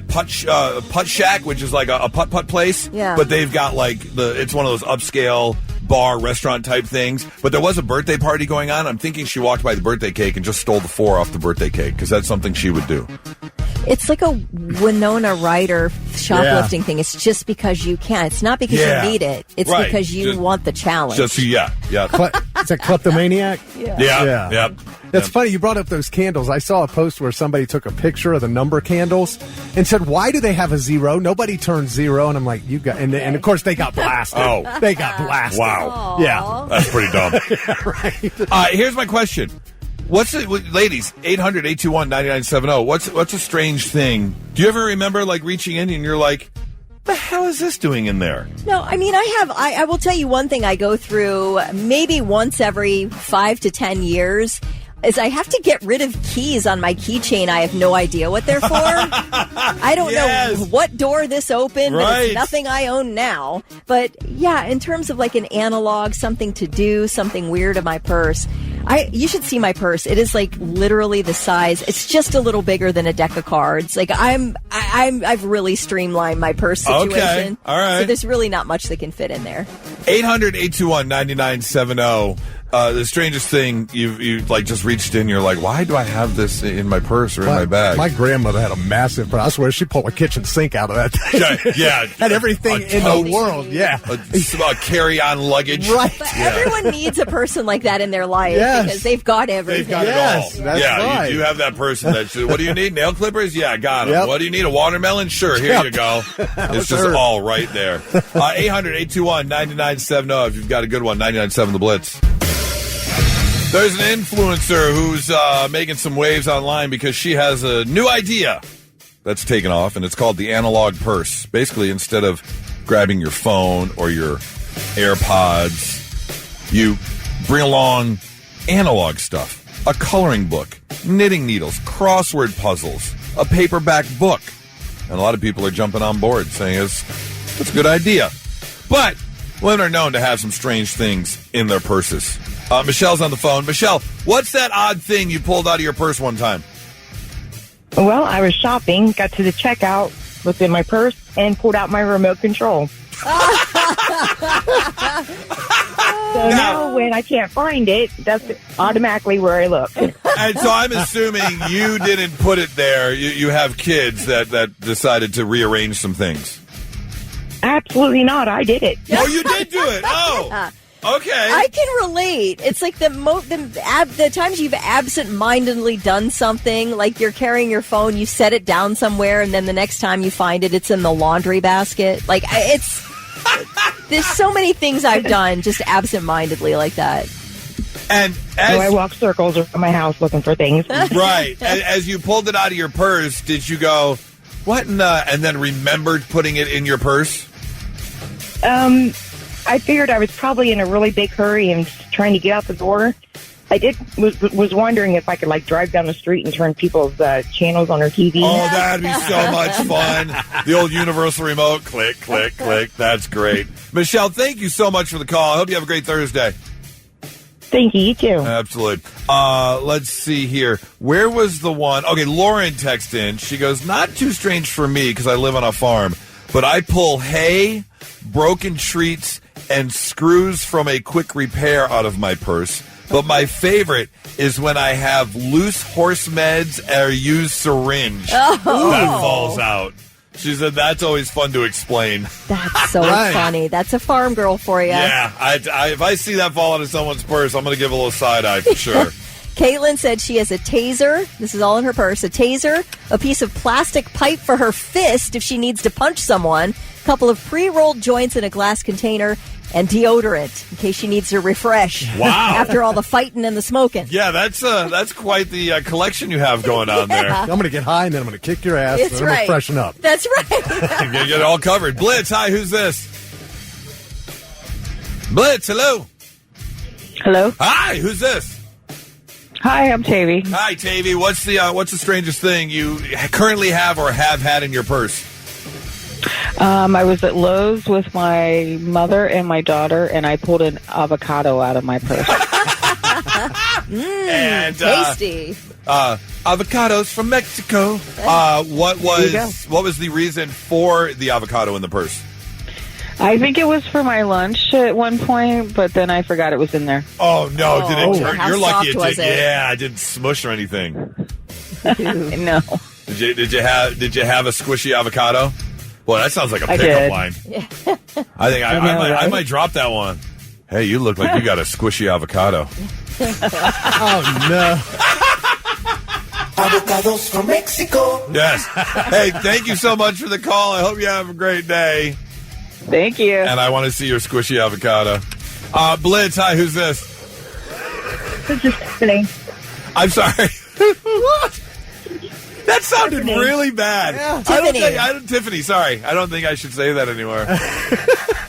Putt Shack, which is like a putt place. Yeah. But they've got it's one of those upscale bar restaurant type things. But there was a birthday party going on. I'm thinking she walked by the birthday cake and just stole the 4 off the birthday cake, because that's something she would do. It's like a Winona Ryder shoplifting thing. It's just because you can. It's not because you need it. It's because you want the challenge. Yeah. Is that kleptomaniac? Yeah. That's funny. You brought up those candles. I saw a post where somebody took a picture of the number candles and said, "Why do they have a 0? Nobody turns 0." And I'm like, "You got," and of course they got blasted. Oh, they got blasted. Wow. Aww. Yeah, that's pretty dumb. Right. Here's my question. Ladies, 800-821-9970. What's a strange thing? Do you ever remember reaching in and you're like, the hell is this doing in there? No, I mean, I will tell you one thing I go through maybe once every 5 to 10 years is I have to get rid of keys on my keychain. I have no idea what they're for. I don't know what door this opened, but it's nothing I own now. But yeah, in terms of an analog, something to do, something weird in my purse, you should see my purse. It is literally the size. It's just a little bigger than a deck of cards. I've really streamlined my purse situation. Okay. All right. So there's really not much that can fit in there. 800-821-9970. The strangest thing you just reached in. You're like, why do I have this in my purse or in my bag? My grandmother had a massive purse. I swear she pulled a kitchen sink out of that thing. Yeah, had everything in the world. Yeah, a carry-on luggage. Right. But everyone needs a person like that in their life because they've got everything. They've got it all. That's right. You do have that person that. What do you need? Nail clippers? Yeah, got them. Yep. What do you need? A watermelon? Sure. Here you go. It's just all right there. 800-821-9970. If you've got a good one, 99.7 The Blitz. There's an influencer who's making some waves online because she has a new idea that's taken off, and it's called the analog purse. Basically, instead of grabbing your phone or your AirPods, you bring along analog stuff, a coloring book, knitting needles, crossword puzzles, a paperback book. And a lot of people are jumping on board saying it's a good idea. But women are known to have some strange things in their purses. Michelle's on the phone. Michelle, what's that odd thing you pulled out of your purse one time? Well, I was shopping, got to the checkout, looked in my purse, and pulled out my remote control. So now when I can't find it, that's automatically where I look. And so I'm assuming you didn't put it there. You have kids that decided to rearrange some things. Absolutely not. I did it. Oh, you did do it. Oh, okay. I can relate. It's like the times you've absent-mindedly done something, like you're carrying your phone, you set it down somewhere, and then the next time you find it, it's in the laundry basket. Like, there's so many things I've done just absent-mindedly like that. And so I walk circles around my house looking for things. Right. As you pulled it out of your purse, did you go, what in the, and then remembered putting it in your purse? I figured I was probably in a really big hurry and trying to get out the door. I was wondering if I could drive down the street and turn people's channels on their TV. Oh, that'd be so much fun. The old universal remote, click, click, click. That's great. Michelle, thank you so much for the call. I hope you have a great Thursday. Thank you. You too. Absolutely. Let's see here. Where was the one? Okay, Lauren texted in. She goes, not too strange for me because I live on a farm, but I pull hay, broken treats, and screws from a quick repair out of my purse. But my favorite is when I have loose horse meds or used syringe that falls out. She said that's always fun to explain. That's so funny. That's a farm girl for you. Yeah, if I see that fall out of someone's purse, I'm going to give a little side eye for sure. Caitlin said she has a taser. This is all in her purse. A taser, a piece of plastic pipe for her fist if she needs to punch someone, a couple of pre-rolled joints in a glass container, and deodorant in case she needs to refresh. Wow. After all the fighting and the smoking. Yeah, that's quite the collection you have going on there. I'm going to get high, and then I'm going to kick your ass, It's and then I'm going to freshen up. That's right. You're going to get it all covered. Blitz, hi, who's this? Blitz, hello. Hello. Hi, who's this? Hi, I'm Tavy. Hi, Tavy. What's the strangest thing you currently have or have had in your purse? I was at Lowe's with my mother and my daughter, and I pulled an avocado out of my purse. And tasty. Avocados from Mexico. What was the reason for the avocado in the purse? I think it was for my lunch at one point, but then I forgot it was in there. Oh no! Did it turn? How You're lucky soft it was did. it? Yeah, I didn't smush or anything. No. Did you have a squishy avocado? Well, that sounds like a pickup line. I think I might drop that one. Hey, you look like you got a squishy avocado. Oh, no. Avocados from Mexico. Yes. Hey, thank you so much for the call. I hope you have a great day. Thank you. And I want to see your squishy avocado. Blitz, hi, who's this? This is Tiffany. I'm sorry. What? That sounded really bad. Yeah. Tiffany. Tiffany, sorry. I don't think I should say that anymore.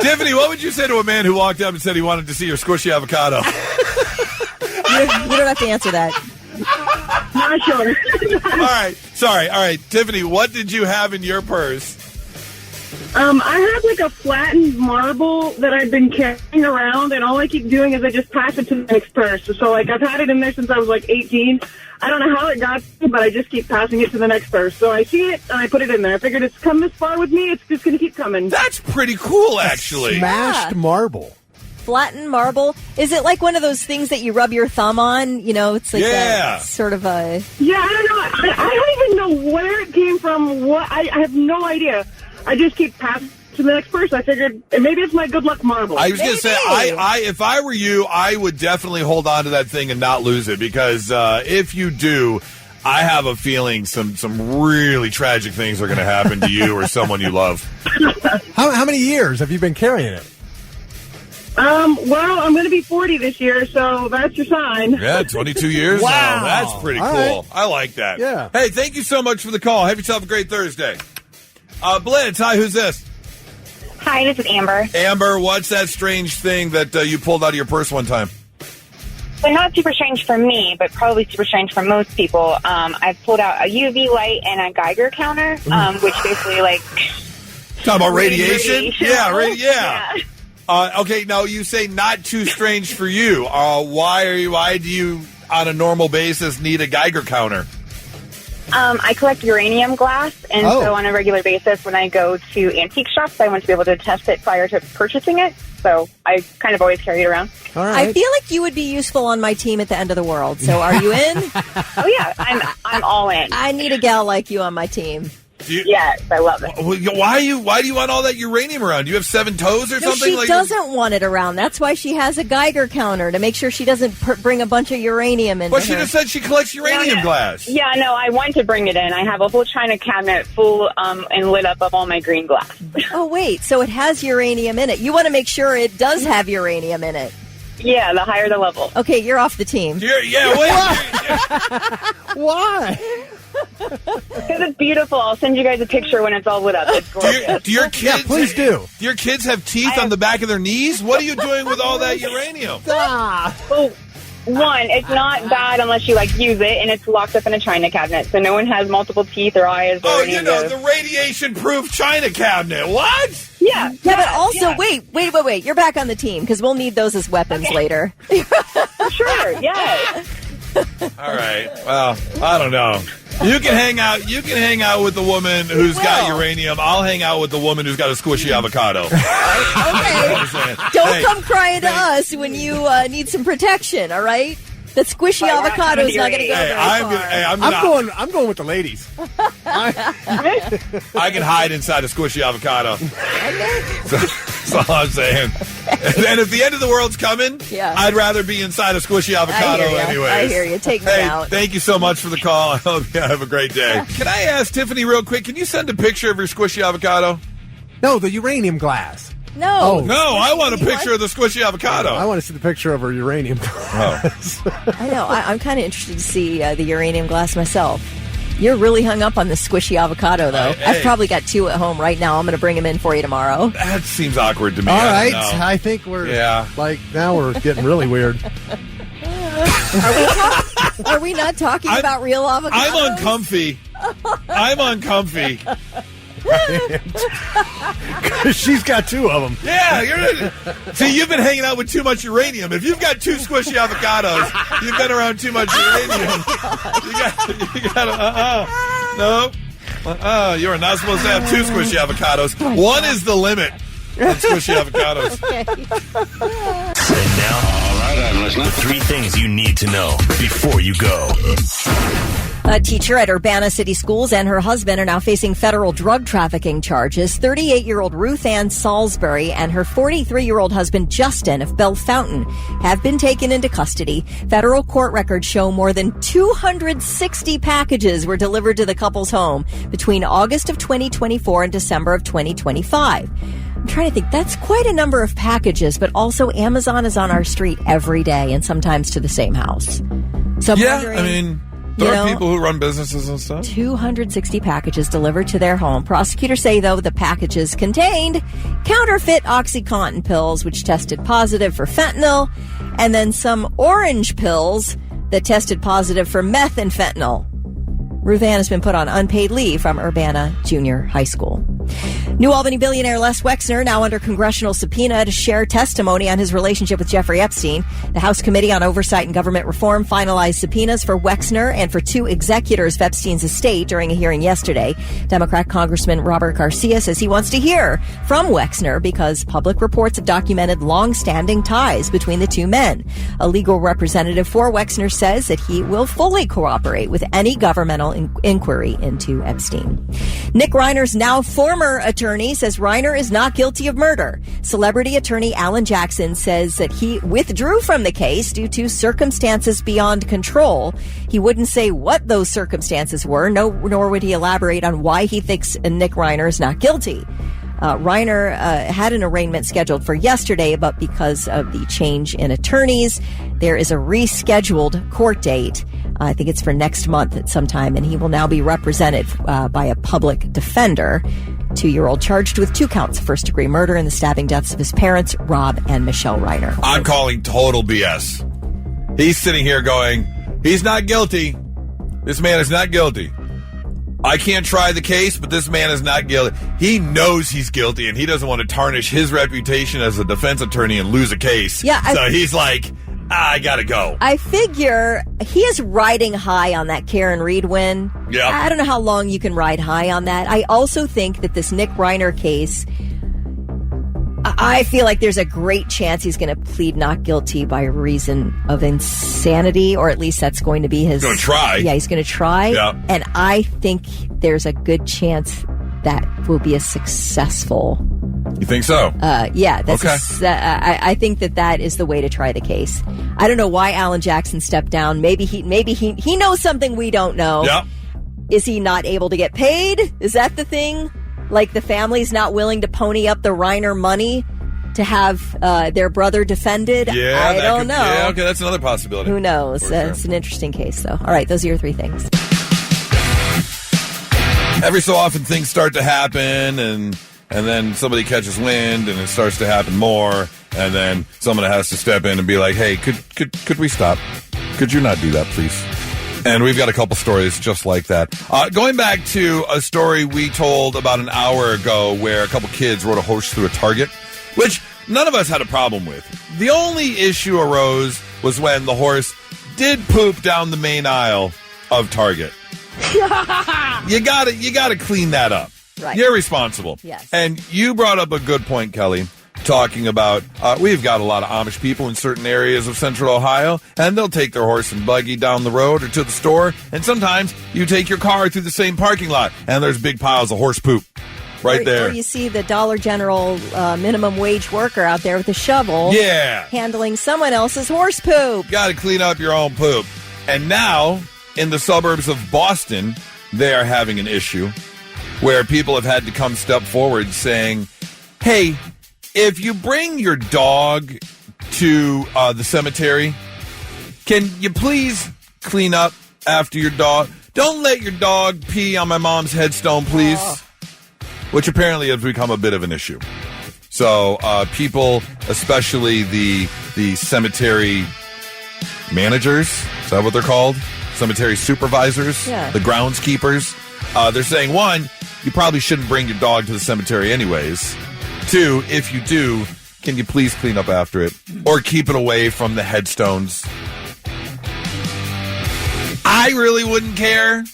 Tiffany, what would you say to a man who walked up and said he wanted to see your squishy avocado? You don't have to answer that. Not sure. All right. Sorry. All right. Tiffany, what did you have in your purse? I have a flattened marble that I've been carrying around, and all I keep doing is I just pass it to the next purse. So, I've had it in there since I was 18. I don't know how it got to me, but I just keep passing it to the next purse. So I see it, and I put it in there. I figured it's come this far with me, it's just going to keep coming. That's pretty cool, actually. Smashed marble. Flattened marble. Is it like one of those things that you rub your thumb on? You know, it's like that sort of a... Yeah, I don't know. I don't even know where it came from. I have no idea. I just keep passing to the next person. I figured maybe it's my good luck marble. I was going to say, if I were you, I would definitely hold on to that thing and not lose it, because if you do, I have a feeling some really tragic things are going to happen to you or someone you love. How many years have you been carrying it? Well, I'm going to be 40 this year, so that's your sign. Yeah, 22 years. Wow. Now. That's pretty All cool. right. I like that. Yeah. Hey, thank you so much for the call. Have yourself a great Thursday. Blitz, hi, who's this? Hi, this is Amber. Amber, what's that strange thing that you pulled out of your purse one time? So not super strange for me, but probably super strange for most people. I've pulled out a UV light and a Geiger counter, which basically talking about radiation? Yeah. Okay, now you say not too strange for you. Why do you, on a normal basis, need a Geiger counter? I collect uranium glass, and so on a regular basis, when I go to antique shops, I want to be able to test it prior to purchasing it. So I kind of always carry it around. All right. I feel like you would be useful on my team at the end of the world. So are you in? Oh yeah, I'm all in. I need a gal like you on my team. Yes, I love it. Why do you want all that uranium around? Do you have 7 toes or something? She doesn't want it around. That's why she has a Geiger counter, to make sure she doesn't bring a bunch of uranium in. But she just said she collects uranium glass. Yeah, no, I want to bring it in. I have a whole china cabinet full and lit up of all my green glass. Oh, wait. So it has uranium in it. You want to make sure it does have uranium in it. Yeah, the higher the level. Okay, you're off the team. Why? Because it's beautiful. I'll send you guys a picture when it's all lit up. It's gorgeous. Do your kids? Please do. Do your kids have teeth on the back of their knees? What are you doing with all that uranium? Well, one, it's not bad unless you use it, and it's locked up in a china cabinet, so no one has multiple teeth or eyes. Or the radiation-proof china cabinet. What? Yeah, but also, wait. You're back on the team, because we'll need those as weapons later. Sure, yeah. All right. Well, I don't know. You can hang out with the woman who's got uranium. I'll hang out with the woman who's got a squishy avocado. Okay. Don't come crying to us when you need some protection, all right? The squishy avocado is not going to go very far. I'm going with the ladies. I can hide inside a squishy avocado. That's all I'm saying. And if the end of the world's coming, I'd rather be inside a squishy avocado anyways. I hear you. Take me out. Thank you so much for the call. I hope you have a great day. Can I ask Tiffany real quick, can you send a picture of your squishy avocado? No, the uranium glass. No. No, I want a picture of the squishy avocado. I want to see the picture of her uranium glass. I know. I'm kind of interested to see the uranium glass myself. You're really hung up on the squishy avocado, though. Hey. I've probably got 2 at home right now. I'm going to bring them in for you tomorrow. That seems awkward to me. All right. I think we're now we're getting really weird. Are we not talking about real avocados? I'm uncomfy. She's got 2 of them. Yeah. See, you've been hanging out with too much uranium. If you've got 2 squishy avocados, you've been around too much uranium. No. You are not supposed to have 2 squishy avocados. 1 is the limit on squishy avocados. And now, all right, I'm listening. The 3 things you need to know before you go. A teacher at Urbana City Schools and her husband are now facing federal drug trafficking charges. 38-year-old Ruth Ann Salisbury and her 43-year-old husband Justin of Bellefontaine have been taken into custody. Federal court records show more than 260 packages were delivered to the couple's home between August of 2024 and December of 2025. I'm trying to think. That's quite a number of packages, but also Amazon is on our street every day and sometimes to the same house. So I'm there are people who run businesses and stuff. 260 packages delivered to their home. Prosecutors say, though, the packages contained counterfeit OxyContin pills, which tested positive for fentanyl, and then some orange pills that tested positive for meth and fentanyl. Ruth Ann has been put on unpaid leave from Urbana Junior High School. New Albany billionaire Les Wexner now under congressional subpoena to share testimony on his relationship with Jeffrey Epstein. The House Committee on Oversight and Government Reform finalized subpoenas for Wexner and for 2 executors of Epstein's estate during a hearing yesterday. Democrat Congressman Robert Garcia says he wants to hear from Wexner because public reports have documented long-standing ties between the 2 men. A legal representative for Wexner says that he will fully cooperate with any governmental inquiry into Epstein. Nick Reiner's now former attorney says Reiner is not guilty of murder. Celebrity attorney Alan Jackson says that he withdrew from the case due to circumstances beyond control. He wouldn't say what those circumstances were, nor would he elaborate on why he thinks Nick Reiner is not guilty. Reiner had an arraignment scheduled for yesterday, but because of the change in attorneys, there is a rescheduled court date. I think it's for next month at some time, and he will now be represented by a public defender. 2-year-old charged with 2 counts of first-degree murder in the stabbing deaths of his parents, Rob and Michelle Reiner. I'm calling total BS. He's sitting here going, he's not guilty. This man is not guilty. I can't try the case, but this man is not guilty. He knows he's guilty, and he doesn't want to tarnish his reputation as a defense attorney and lose a case. Yeah, so he's like, I gotta go. I figure he is riding high on that Karen Reed win. Yeah. I don't know how long you can ride high on that. I also think that this Nick Reiner case, I feel like there's a great chance he's going to plead not guilty by reason of insanity, or at least that's going to be his... He's going to try. Yeah, he's going to try. Yeah. And I think there's a good chance that will be a successful... You think so? Yeah. That's okay. I think that is the way to try the case. I don't know why Alan Jackson stepped down. Maybe he knows something we don't know. Yeah. Is he not able to get paid? Is that the thing? Like the family's not willing to pony up the Reiner money to have their brother defended? Yeah, I don't know. Yeah, okay, that's another possibility. Who knows? Sure. It's an interesting case, though. All right, those are your three things. Every so often things start to happen, and then somebody catches wind, and it starts to happen more, and then someone has to step in and be like, hey, could we stop? Could you not do that, please? And we've got a couple stories just like that. Going back to a story we told about an hour ago where a couple kids rode a horse through a Target, which none of us had a problem with. The only issue arose was when the horse did poop down the main aisle of Target. You gotta clean that up. Right. You're responsible. Yes. And you brought up a good point, Kelly, talking about we've got a lot of Amish people in certain areas of central Ohio, and they'll take their horse and buggy down the road or to the store, and sometimes you take your car through the same parking lot, and there's big piles of horse poop right there. Or you see the Dollar General minimum wage worker out there with a shovel, handling someone else's horse poop. Got to clean up your own poop. And now, in the suburbs of Boston, they are having an issue where people have had to come step forward saying, hey, if you bring your dog to the cemetery, can you please clean up after your dog? Don't let your dog pee on my mom's headstone, please. Which apparently has become a bit of an issue. So people, especially the cemetery managers, is that what they're called? Cemetery supervisors, the groundskeepers. They're saying, one, you probably shouldn't bring your dog to the cemetery anyways. Two, if you do, can you please clean up after it? Or keep it away from the headstones? I really wouldn't care.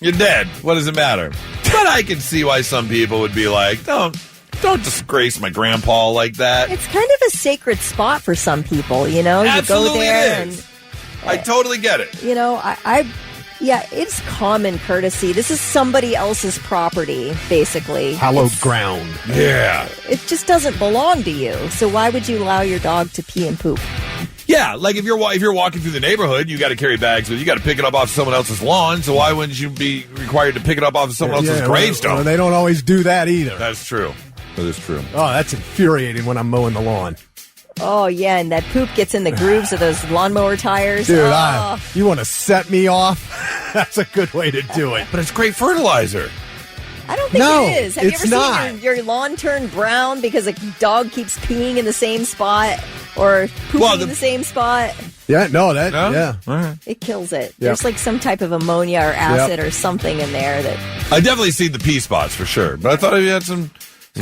You're dead. What does it matter? But I can see why some people would be like, don't disgrace my grandpa like that. It's kind of a sacred spot for some people, you know? Absolutely you go there it is. I totally get it. You know, yeah, it's common courtesy. This is somebody else's property, basically. Hallowed ground. Yeah. It just doesn't belong to you. So why would you allow your dog to pee and poop? Yeah, like if you're walking through the neighborhood, you got to carry bags with you. Got to pick it up off someone else's lawn. So why wouldn't you be required to pick it up off of someone else's gravestone? Well, they don't always do that either. That's true. That is true. Oh, that's infuriating when I'm mowing the lawn. Oh, yeah, and that poop gets in the grooves of those lawnmower tires. Dude, you want to set me off? That's a good way to do it. But it's great fertilizer. I don't think it is. Have you ever not. seen your lawn turn brown because a dog keeps peeing in the same spot or pooping in the same spot? Yeah, no, yeah. All right. It kills it. There's like some type of ammonia or acid or something in there that... I definitely see the pee spots for sure. But I thought if you had some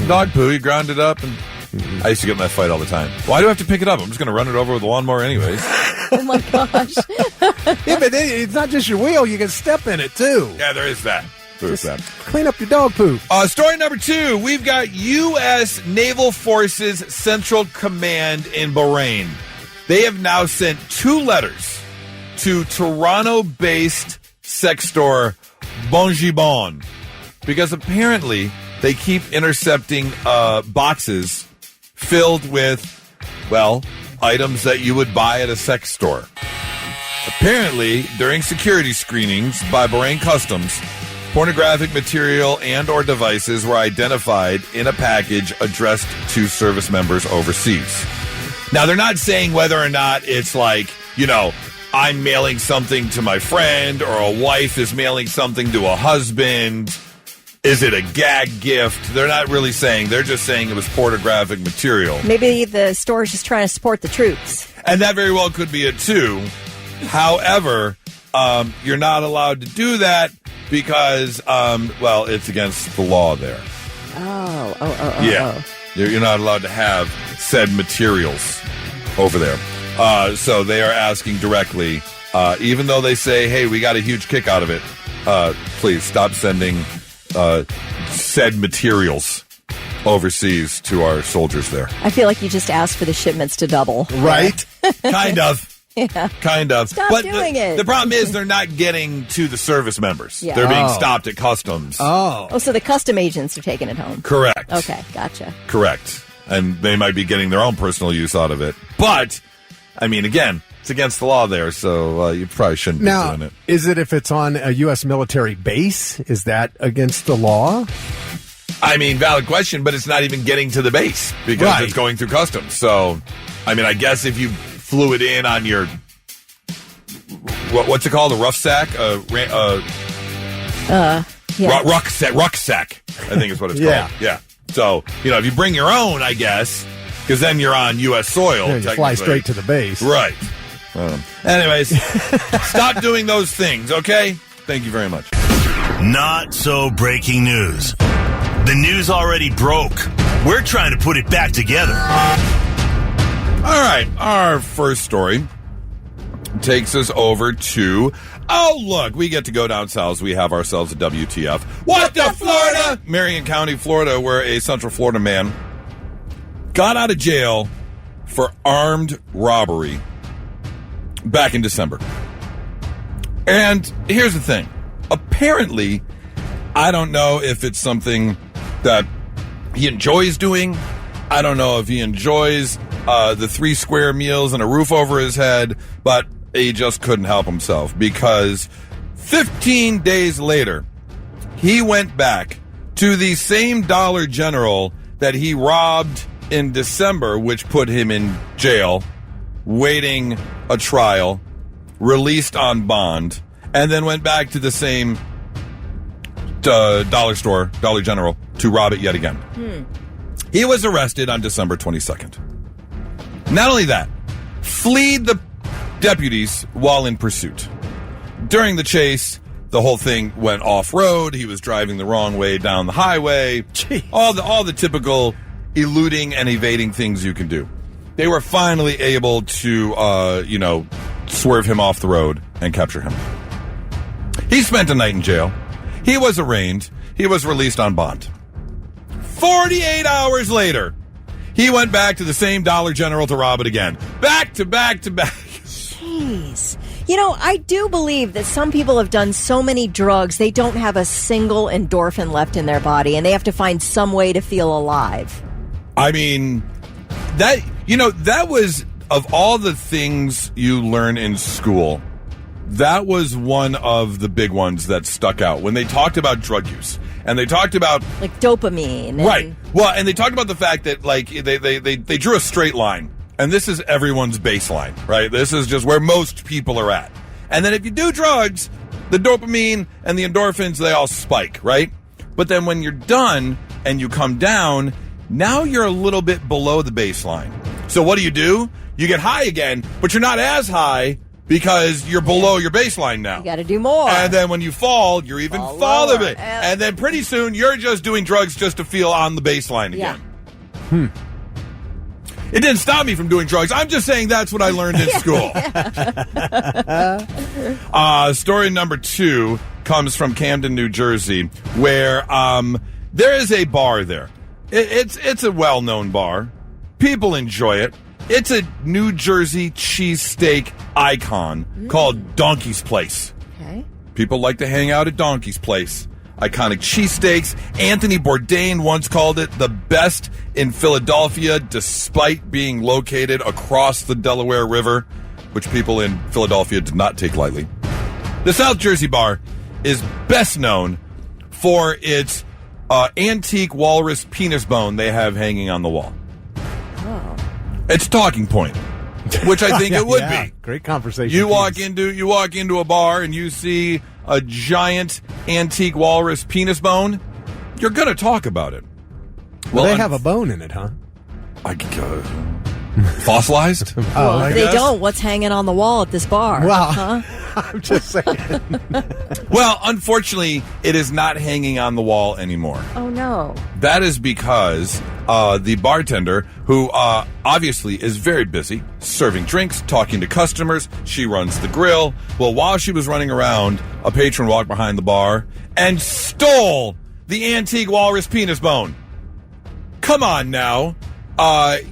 dog poo, you ground it up and... I used to get in that fight all the time. Why do I have to pick it up? I'm just going to run it over with a lawnmower anyways. Oh, my gosh. Yeah, but it's not just your wheel. You can step in it, too. Yeah, there is that. Clean up your dog poop. Story number 2. We've got U.S. Naval Forces Central Command in Bahrain. They have now sent 2 letters to Toronto-based sex store Bon because apparently they keep intercepting boxes filled with, well, items that you would buy at a sex store. Apparently, during security screenings by Bahrain Customs, pornographic material and or devices were identified in a package addressed to service members overseas. Now, they're not saying whether or not it's like, you know, I'm mailing something to my friend or a wife is mailing something to a husband. Is it a gag gift? They're not really saying. They're just saying it was pornographic material. Maybe the store's just trying to support the troops. And that very well could be it, too. However, you're not allowed to do that because, it's against the law there. Oh. You're not allowed to have said materials over there. So they are asking directly, even though they say, hey, we got a huge kick out of it, please stop sending said materials overseas to our soldiers there. I feel like you just asked for the shipments to double. Right? Kind of. Yeah. Kind of. Stop doing it. The problem is they're not getting to the service members. Yeah. They're being stopped at customs. Oh, so the custom agents are taking it home. Correct. Okay, gotcha. Correct. And they might be getting their own personal use out of it. But, I mean, again, it's against the law there, so you probably shouldn't be doing it. Is it if it's on a U.S. military base? Is that against the law? I mean, valid question, but it's not even getting to the base because it's going through customs. So, I mean, I guess if you flew it in on your, what's it called? A rough sack? Rucksack, I think is what it's called. Yeah. So, if you bring your own, I guess, because then you're on U.S. soil. Yeah, you fly straight to the base. Right. Anyways, stop doing those things, okay? Thank you very much. Not so breaking news. The news already broke. We're trying to put it back together. All right, our first story takes us over to, look, we get to go down south. We have ourselves a WTF. What the Florida? Marion County, Florida, where a Central Florida man got out of jail for armed robbery back in December. And here's the thing. Apparently, I don't know if it's something that he enjoys doing. I don't know if he enjoys the 3 square meals and a roof over his head, but he just couldn't help himself because 15 days later, he went back to the same Dollar General that he robbed in December, which put him in jail, waiting a trial, released on bond, and then went back to the same dollar store, Dollar General, to rob it yet again. He was arrested on December 22nd. Not only that, fled the deputies while in pursuit. During the chase, the whole thing went off-road. He was driving the wrong way down the highway. Jeez. All the typical eluding and evading things you can do. They were finally able to, swerve him off the road and capture him. He spent a night in jail. He was arraigned. He was released on bond. 48 hours later, he went back to the same Dollar General to rob it again. Back to back to back. Jeez. I do believe that some people have done so many drugs, they don't have a single endorphin left in their body, and they have to find some way to feel alive. I mean, that was, of all the things you learn in school, that was one of the big ones that stuck out when they talked about drug use. And they talked about, like, dopamine. Right. Well, and they talked about the fact that, like, they drew a straight line. And this is everyone's baseline, right? This is just where most people are at. And then if you do drugs, the dopamine and the endorphins, they all spike, right? But then when you're done and you come down, now you're a little bit below the baseline. So what do? You get high again, but you're not as high because you're below your baseline now. You got to do more. And then when you fall, you're even farther bit. And then pretty soon, you're just doing drugs just to feel on the baseline again. Yeah. It didn't stop me from doing drugs. I'm just saying that's what I learned in school. Story number 2 comes from Camden, New Jersey, where there is a bar there. It's a well-known bar. People enjoy it. It's a New Jersey cheesesteak icon called Donkey's Place. Okay. People like to hang out at Donkey's Place. Iconic cheesesteaks. Anthony Bourdain once called it the best in Philadelphia, despite being located across the Delaware River, which people in Philadelphia did not take lightly. The South Jersey bar is best known for its antique walrus penis bone they have hanging on the wall. It's a talking point, which I think it would be. Great conversation. You walk into a bar and you see a giant antique walrus penis bone, you're going to talk about it. Well, they have a bone in it, huh? Fossilized? Well, if they don't, what's hanging on the wall at this bar? Wow. Huh? I'm just saying. Well, unfortunately, it is not hanging on the wall anymore. Oh, no. That is because the bartender, who obviously is very busy, serving drinks, talking to customers, she runs the grill. Well, while she was running around, a patron walked behind the bar and stole the antique walrus penis bone. Come on now.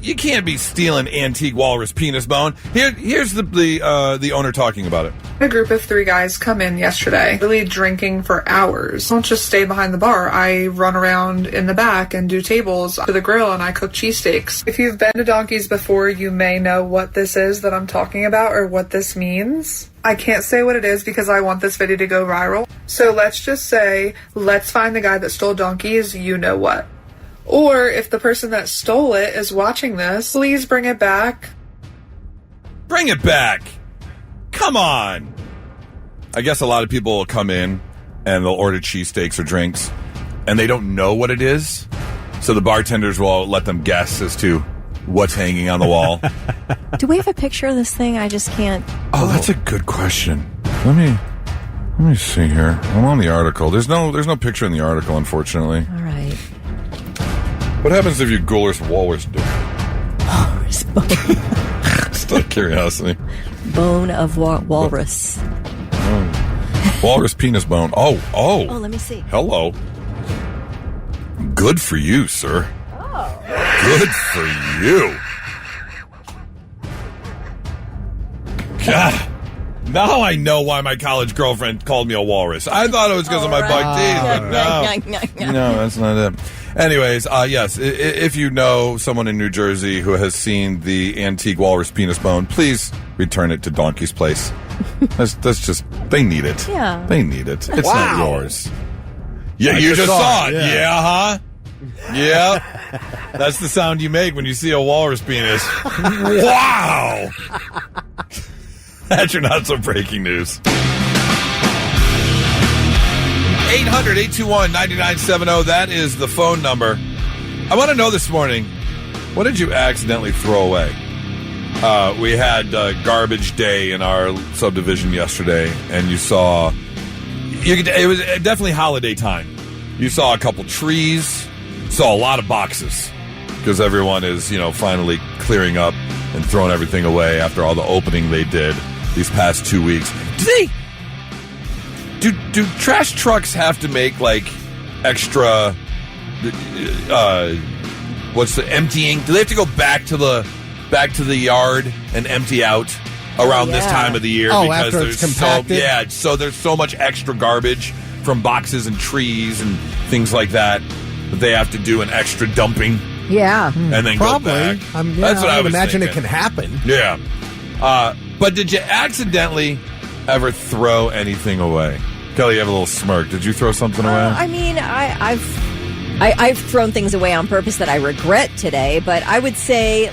You can't be stealing antique walrus penis bone. Here's the owner talking about it. A group of 3 guys come in yesterday, really drinking for hours. I don't just stay behind the bar. I run around in the back and do tables to the grill, and I cook cheesesteaks. If you've been to Donkey's before, you may know what this is that I'm talking about or what this means. I can't say what it is because I want this video to go viral. So let's just say, let's find the guy that stole Donkey's, you know what. Or if the person that stole it is watching this, please bring it back. Bring it back. Come on. I guess a lot of people will come in and they'll order cheesesteaks or drinks and they don't know what it is. So the bartenders will let them guess as to what's hanging on the wall. Do we have a picture of this thing? I just can't. Oh, that's a good question. Let me see here. I'm on the article. There's no picture in the article, unfortunately. All right. What happens if you Gullers walrus do? Walrus bone. Just out of curiosity. Bone of walrus. Walrus penis bone. Oh, let me see. Hello. Good for you, sir. Oh. Good for you. God. Now I know why my college girlfriend called me a walrus. I thought it was because of my buck teeth, but no, that's not it. Anyways, yes, if you know someone in New Jersey who has seen the antique walrus penis bone, please return it to Donkey's Place. That's just, they need it. Yeah. They need it. It's not yours. Yeah, you just saw it. Yeah, huh? Yeah. That's the sound you make when you see a walrus penis. Wow. That's your not so breaking news. 800-821-9970. That is the phone number. I want to know this morning, what did you accidentally throw away? We had garbage day in our subdivision yesterday, and you saw, it was definitely holiday time. You saw a couple trees, saw a lot of boxes, because everyone is, finally clearing up and throwing everything away after all the opening they did these past 2 weeks. Do trash trucks have to make extra what's the emptying? Do they have to go back to the yard and empty out around this time of the year because after it's compacted? So there's so much extra garbage from boxes and trees and things like that they have to do an extra dumping. Yeah. And then probably. go back. That's what I was imagine thinking. it can happen. Yeah. But did you accidentally ever throw anything away? Kelly, you have a little smirk. Did you throw something away? I mean, I've thrown things away on purpose that I regret today, but I would say,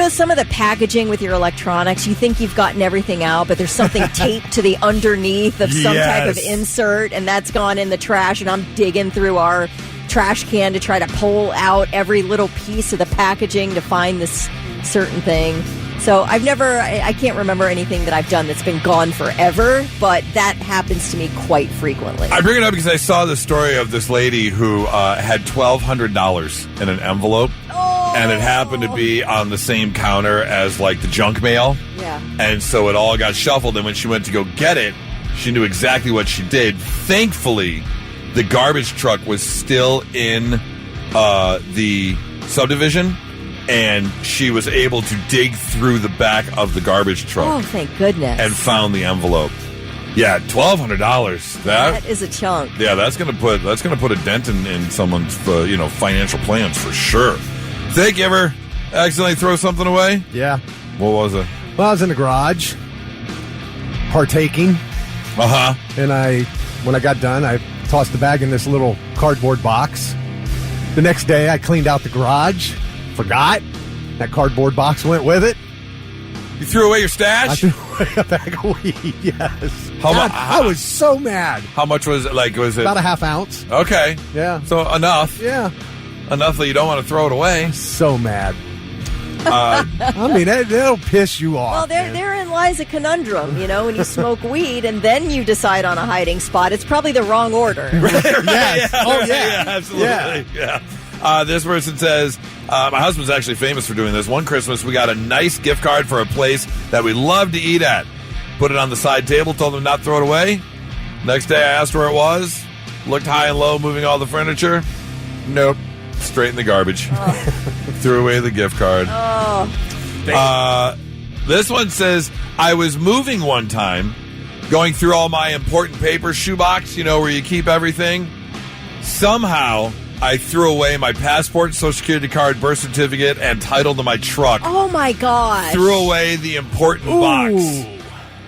some of the packaging with your electronics, you think you've gotten everything out, but there's something taped to the underneath of some type of insert, and that's gone in the trash, and I'm digging through our trash can to try to pull out every little piece of the packaging to find this certain thing. So I can't remember anything that I've done that's been gone forever, but that happens to me quite frequently. I bring it up because I saw the story of this lady who had $1,200 in an envelope, and it happened to be on the same counter as the junk mail. Yeah. And so it all got shuffled, and when she went to go get it, she knew exactly what she did. Thankfully, the garbage truck was still in the subdivision, and she was able to dig through the back of the garbage truck. Oh, thank goodness. And found the envelope. Yeah, $1,200. That is a chunk. Yeah, that's gonna put a dent in someone's financial plans for sure. Think you ever accidentally throw something away? Yeah. What was it? Well, I was in the garage partaking. And when I got done, I tossed the bag in this little cardboard box. The next day, I cleaned out the garage. Forgot. That cardboard box went with it. You threw away your stash? I threw away a bag of weed, yes. I was so mad. How much was it? Was it? About a half ounce. Okay. Yeah. So enough. Yeah. Enough that you don't want to throw it away. So mad. I mean, that'll piss you off. Well, therein lies a conundrum, when you smoke weed and then you decide on a hiding spot. It's probably the wrong order. Yes. Yeah, absolutely. Yeah. This person says, my husband's actually famous for doing this. One Christmas, we got a nice gift card for a place that we love to eat at. Put it on the side table, told them not to throw it away. Next day, I asked where it was. Looked high and low, moving all the furniture. Nope. Straight in the garbage. Threw away the gift card. This one says, I was moving one time, going through all my important papers, shoebox, where you keep everything. Somehow, I threw away my passport, social security card, birth certificate, and title to my truck. Oh, my gosh. Threw away the important box.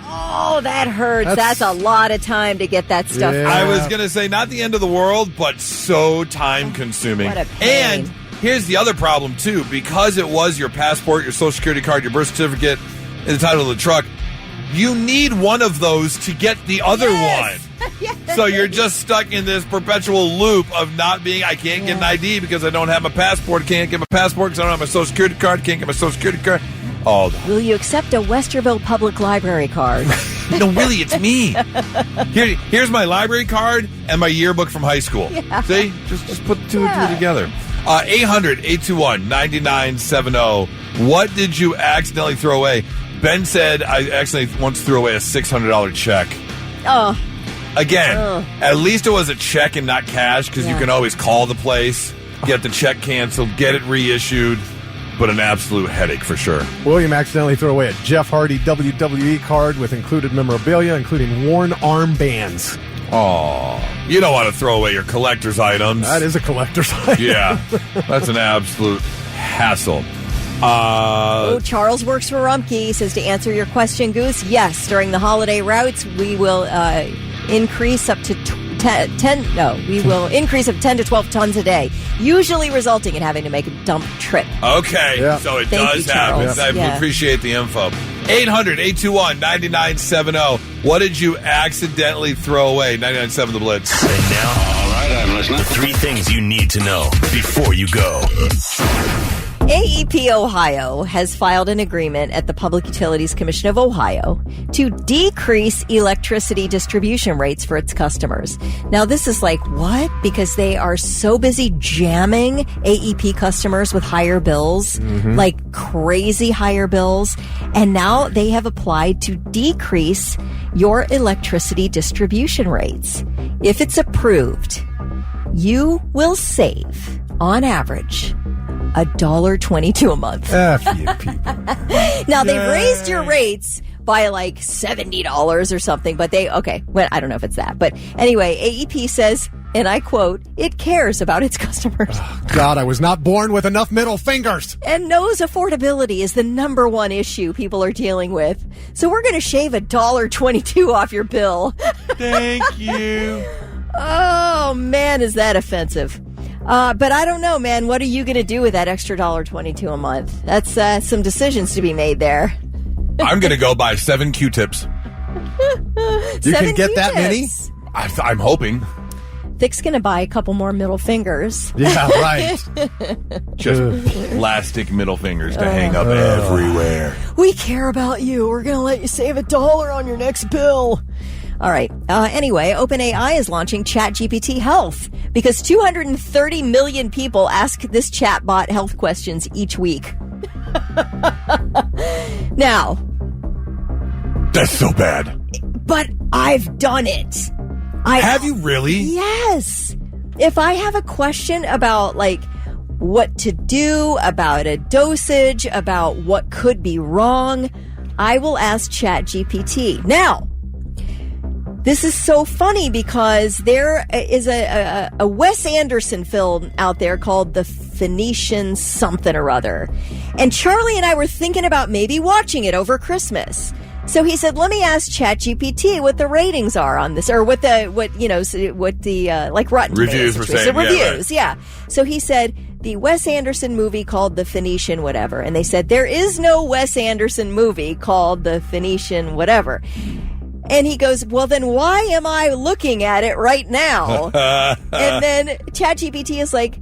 Oh, that hurts. That's a lot of time to get that stuff out. I was going to say, not the end of the world, but so time-consuming. What a pain. And here's the other problem, too. Because it was your passport, your social security card, your birth certificate, and the title of the truck, you need one of those to get the other one. Yes. So you're just stuck in this perpetual loop of not being, I can't get an ID because I don't have my passport. I can't get my passport because I don't have my social security card. Can't get my social security card. Oh, will you accept a Westerville Public Library card? No, really, it's me. Here's my library card and my yearbook from high school. Yeah. See? Just put the two and two together. 800-821-9970. What did you accidentally throw away? Ben said, I actually once threw away a $600 check. Oh. Again, at least it was a check and not cash because you can always call the place, get the check canceled, get it reissued. But an absolute headache for sure. William accidentally threw away a Jeff Hardy WWE card with included memorabilia, including worn armbands. Oh, you don't want to throw away your collector's items. That is a collector's item. Yeah, that's an absolute hassle. Charles works for Rumpke. He says, to answer your question, Goose, yes, during the holiday routes, we will increase up to 10 to 12 tons a day, usually resulting in having to make a dump trip. Okay, so it does happen. I appreciate the info. 800-821-9970. What did you accidentally throw away? 99.7 The Blitz. And now, all right, I'm listening. The 3 things you need to know before you go. AEP Ohio has filed an agreement at the Public Utilities Commission of Ohio to decrease electricity distribution rates for its customers. Now, this is like, what? Because they are so busy jamming AEP customers with higher bills, like crazy higher bills. And now they have applied to decrease your electricity distribution rates. If it's approved, you will save, on average, $1.22 a month. F you people. Now, they've raised your rates by like $70 or something, but I don't know if it's that. But anyway, AEP says, and I quote, it cares about its customers. Oh, God, I was not born with enough middle fingers. And knows affordability is the number one issue people are dealing with. So we're going to shave $1.22 off your bill. Thank you. Oh, man, is that offensive. But I don't know, man. What are you going to do with that extra $1.22 a month? That's some decisions to be made there. I'm going to go buy 7 Q-tips. You can get that many? I'm hoping. Thick's going to buy a couple more middle fingers. Yeah, right. Just plastic middle fingers to hang up everywhere. We care about you. We're going to let you save $1 on your next bill. All right. Anyway, OpenAI is launching ChatGPT Health because 230 million people ask this chatbot health questions each week. Now. That's so bad. But I've done it. Have you really? Yes. If I have a question about, like, what to do, about a dosage, about what could be wrong, I will ask ChatGPT. Now, this is so funny because there is a Wes Anderson film out there called The Phoenician something or other. And Charlie and I were thinking about maybe watching it over Christmas. So he said, let me ask ChatGPT what the ratings are on this, or what the like Rotten Reviews Tomatoes were saying. So reviews, yeah. So he said, the Wes Anderson movie called The Phoenician whatever. And they said, there is no Wes Anderson movie called The Phoenician whatever. And he goes, well, then why am I looking at it right now? And then ChatGPT is like,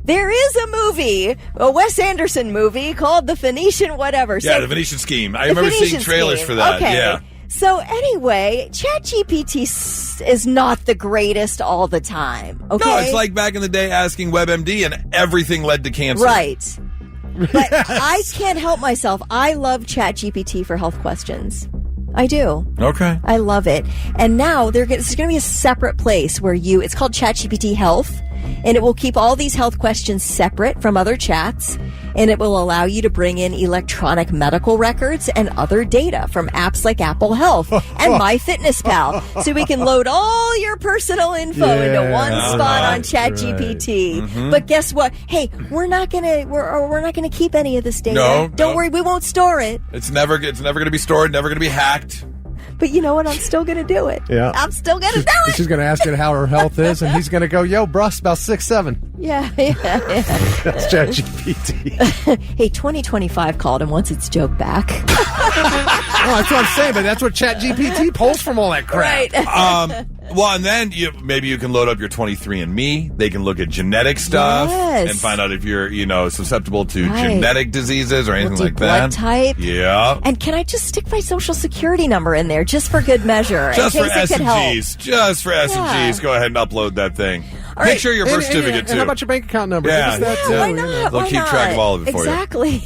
There is a movie, a Wes Anderson movie called The Phoenician whatever. Yeah, The Venetian Scheme. I remember seeing trailers for that. Okay. Yeah. So anyway, ChatGPT is not the greatest all the time. Okay. No, it's like back in the day asking WebMD and everything led to cancer. Right. But I can't help myself. I love ChatGPT for health questions. I do. Okay. I love it. And now there's going to be a separate place where it's called ChatGPT Health, and it will keep all these health questions separate from other chats, and it will allow you to bring in electronic medical records and other data from apps like Apple Health and MyFitnessPal, so we can load all your personal info into one spot on ChatGPT. Right. Mm-hmm. But guess what? Hey, we're not gonna keep any of this data. No, Don't worry, we won't store it. It's never going to be stored, never going to be hacked. But you know what? I'm still going to do it. Yeah. I'm still going to do it. She's going to ask her how her health is, and he's going to go, yo, bruh, about 6'7". Yeah. That's ChatGPT. Hey, 2025 called and wants its joke back. That's what I'm saying, but that's what ChatGPT pulls from all that crap. Right. Well, and then maybe you can load up your 23andMe. They can look at genetic stuff and find out if you're, susceptible to genetic diseases or anything like that. Blood type. Yeah. And can I just stick my social security number in there just for good measure? Just in for case it could S&Gs. Just for S&Gs. Go ahead and upload that thing. Make sure your birth certificate, too. And how about your bank account number? Yeah, why not? They'll keep track of all of it for you. Exactly.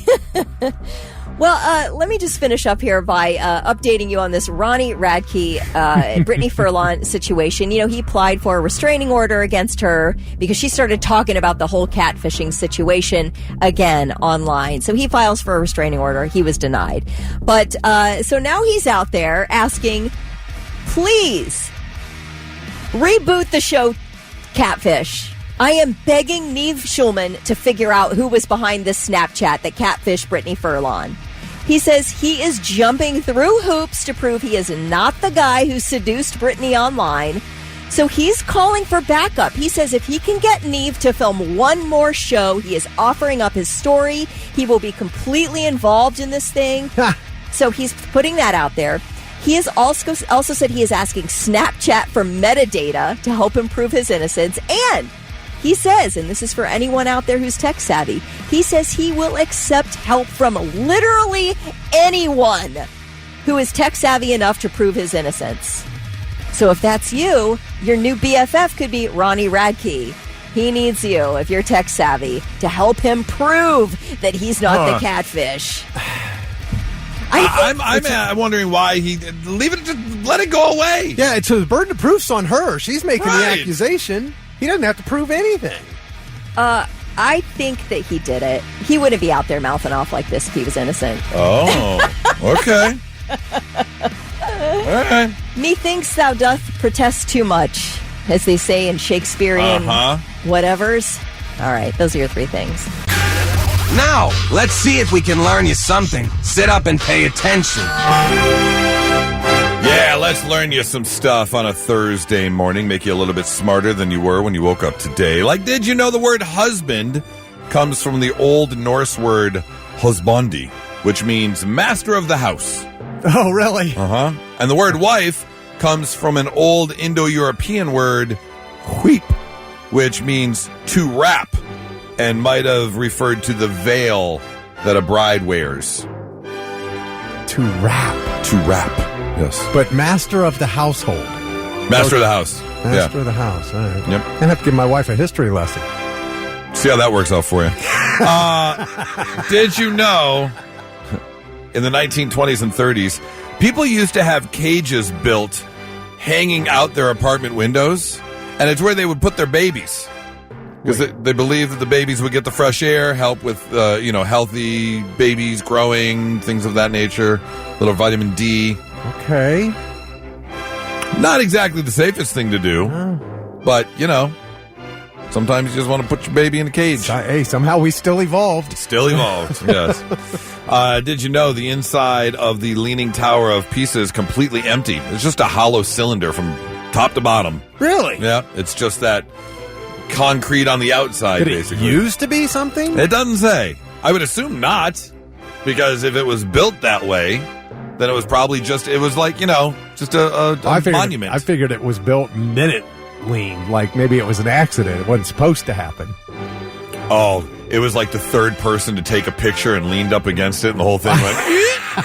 Well, let me just finish up here by updating you on this Ronnie Radke, Brittany Furlan situation. He applied for a restraining order against her because she started talking about the whole catfishing situation again online. So he files for a restraining order. He was denied. But so now he's out there asking, please reboot the show Catfish. I am begging Neve Schulman to figure out who was behind this Snapchat that catfished Brittany Furlan. He says he is jumping through hoops to prove he is not the guy who seduced Brittany online. So he's calling for backup. He says if he can get Neve to film one more show, he is offering up his story. He will be completely involved in this thing. So he's putting that out there. He has also said he is asking Snapchat for metadata to help him prove his innocence. And he says, and this is for anyone out there who's tech savvy, he says he will accept help from literally anyone who is tech savvy enough to prove his innocence. So if that's you, your new BFF could be Ronnie Radke. He needs you, if you're tech savvy, to help him prove that he's not the catfish. I'm wondering why he leave it. Just let it go away. Yeah, it's the burden of proof's on her. She's making the accusation. He doesn't have to prove anything. I think that he did it. He wouldn't be out there mouthing off like this if he was innocent. Oh, okay. All right. Methinks thou doth protest too much, as they say in Shakespearean whatevers. All right, those are your three things. Now, let's see if we can learn you something. Sit up and pay attention. Yeah, let's learn you some stuff on a Thursday morning, make you a little bit smarter than you were when you woke up today. Like, did you know the word husband comes from the Old Norse word husbandi, which means master of the house? Oh, really? Uh-huh. And the word wife comes from an old Indo-European word, huip, which means to wrap, and might have referred to the veil that a bride wears. To wrap. To wrap, yes. But master of the household. Master of the house. Master of the house, all right. Yep. I have to give my wife a history lesson. See how that works out for you. Did you know, in the 1920s and 30s, people used to have cages built hanging out their apartment windows, and it's where they would put their babies. Because they believed that the babies would get the fresh air, help with, healthy babies growing, things of that nature, little vitamin D. Okay. Not exactly the safest thing to do, but, sometimes you just want to put your baby in a cage. Hey, somehow we still evolved. Still evolved, yes. Did you know the inside of the Leaning Tower of Pisa is completely empty? It's just a hollow cylinder from top to bottom. Really? Yeah, it's just that concrete on the outside, basically. It used to be something? It doesn't say. I would assume not, because if it was built that way, then it was probably just a monument. I figured it was built minute lean, like maybe it was an accident. It wasn't supposed to happen. Oh, it was like the third person to take a picture and leaned up against it, and the whole thing went,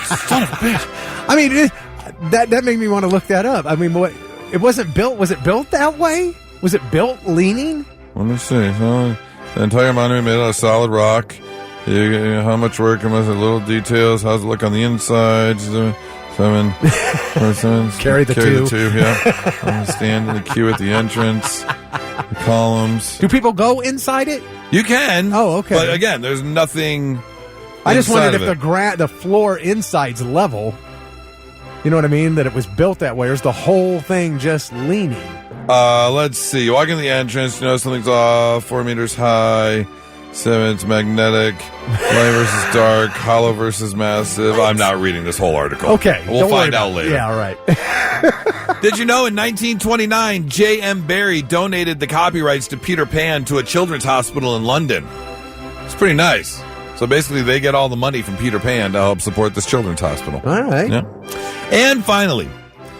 son of a bitch. I mean, that made me want to look that up. I mean, it wasn't built. Was it built that way? Was it built leaning? Let me see. The entire monument made out of solid rock. How much work and little details. How's it look on the inside? Seven. Carry the tube, yeah. Stand in the queue at the entrance. The columns. Do people go inside it? You can. Oh, okay. But again, there's nothing. I just wondered if it. the floor inside's level. You know what I mean? That it was built that way, or is the whole thing just leaning? Let's see. You walk in the entrance, you know something's off. 4 meters high. 7, it's magnetic. Light versus dark. Hollow versus massive. I'm not reading this whole article. Okay. We'll find out later. Yeah, all right. Did you know in 1929, J.M. Barrie donated the copyrights to Peter Pan to a children's hospital in London? It's pretty nice. So basically, they get all the money from Peter Pan to help support this children's hospital. All right. Yeah. And finally,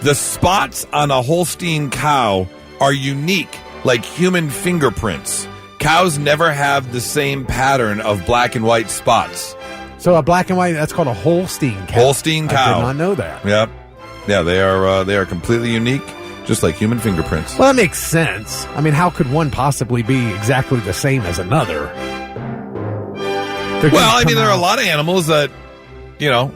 the spots on a Holstein cow are unique, like human fingerprints. Cows never have the same pattern of black and white spots. So a black and white, that's called a Holstein cow. Holstein cow. I did not know that. Yep. Yeah, they are completely unique, just like human fingerprints. Well, that makes sense. I mean, how could one possibly be exactly the same as another? Well, I mean, there are a lot of animals that,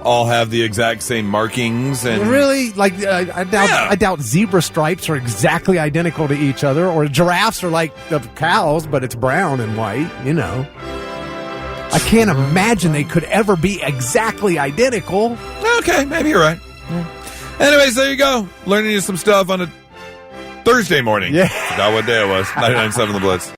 all have the exact same markings. And really? Like, I doubt zebra stripes are exactly identical to each other, or giraffes are like the cows, but it's brown and white, I can't imagine they could ever be exactly identical. Okay, maybe you're right. Yeah. Anyways, there you go. Learning you some stuff on a Thursday morning. Yeah. Forgot what day it was. 99.7 The Blitz.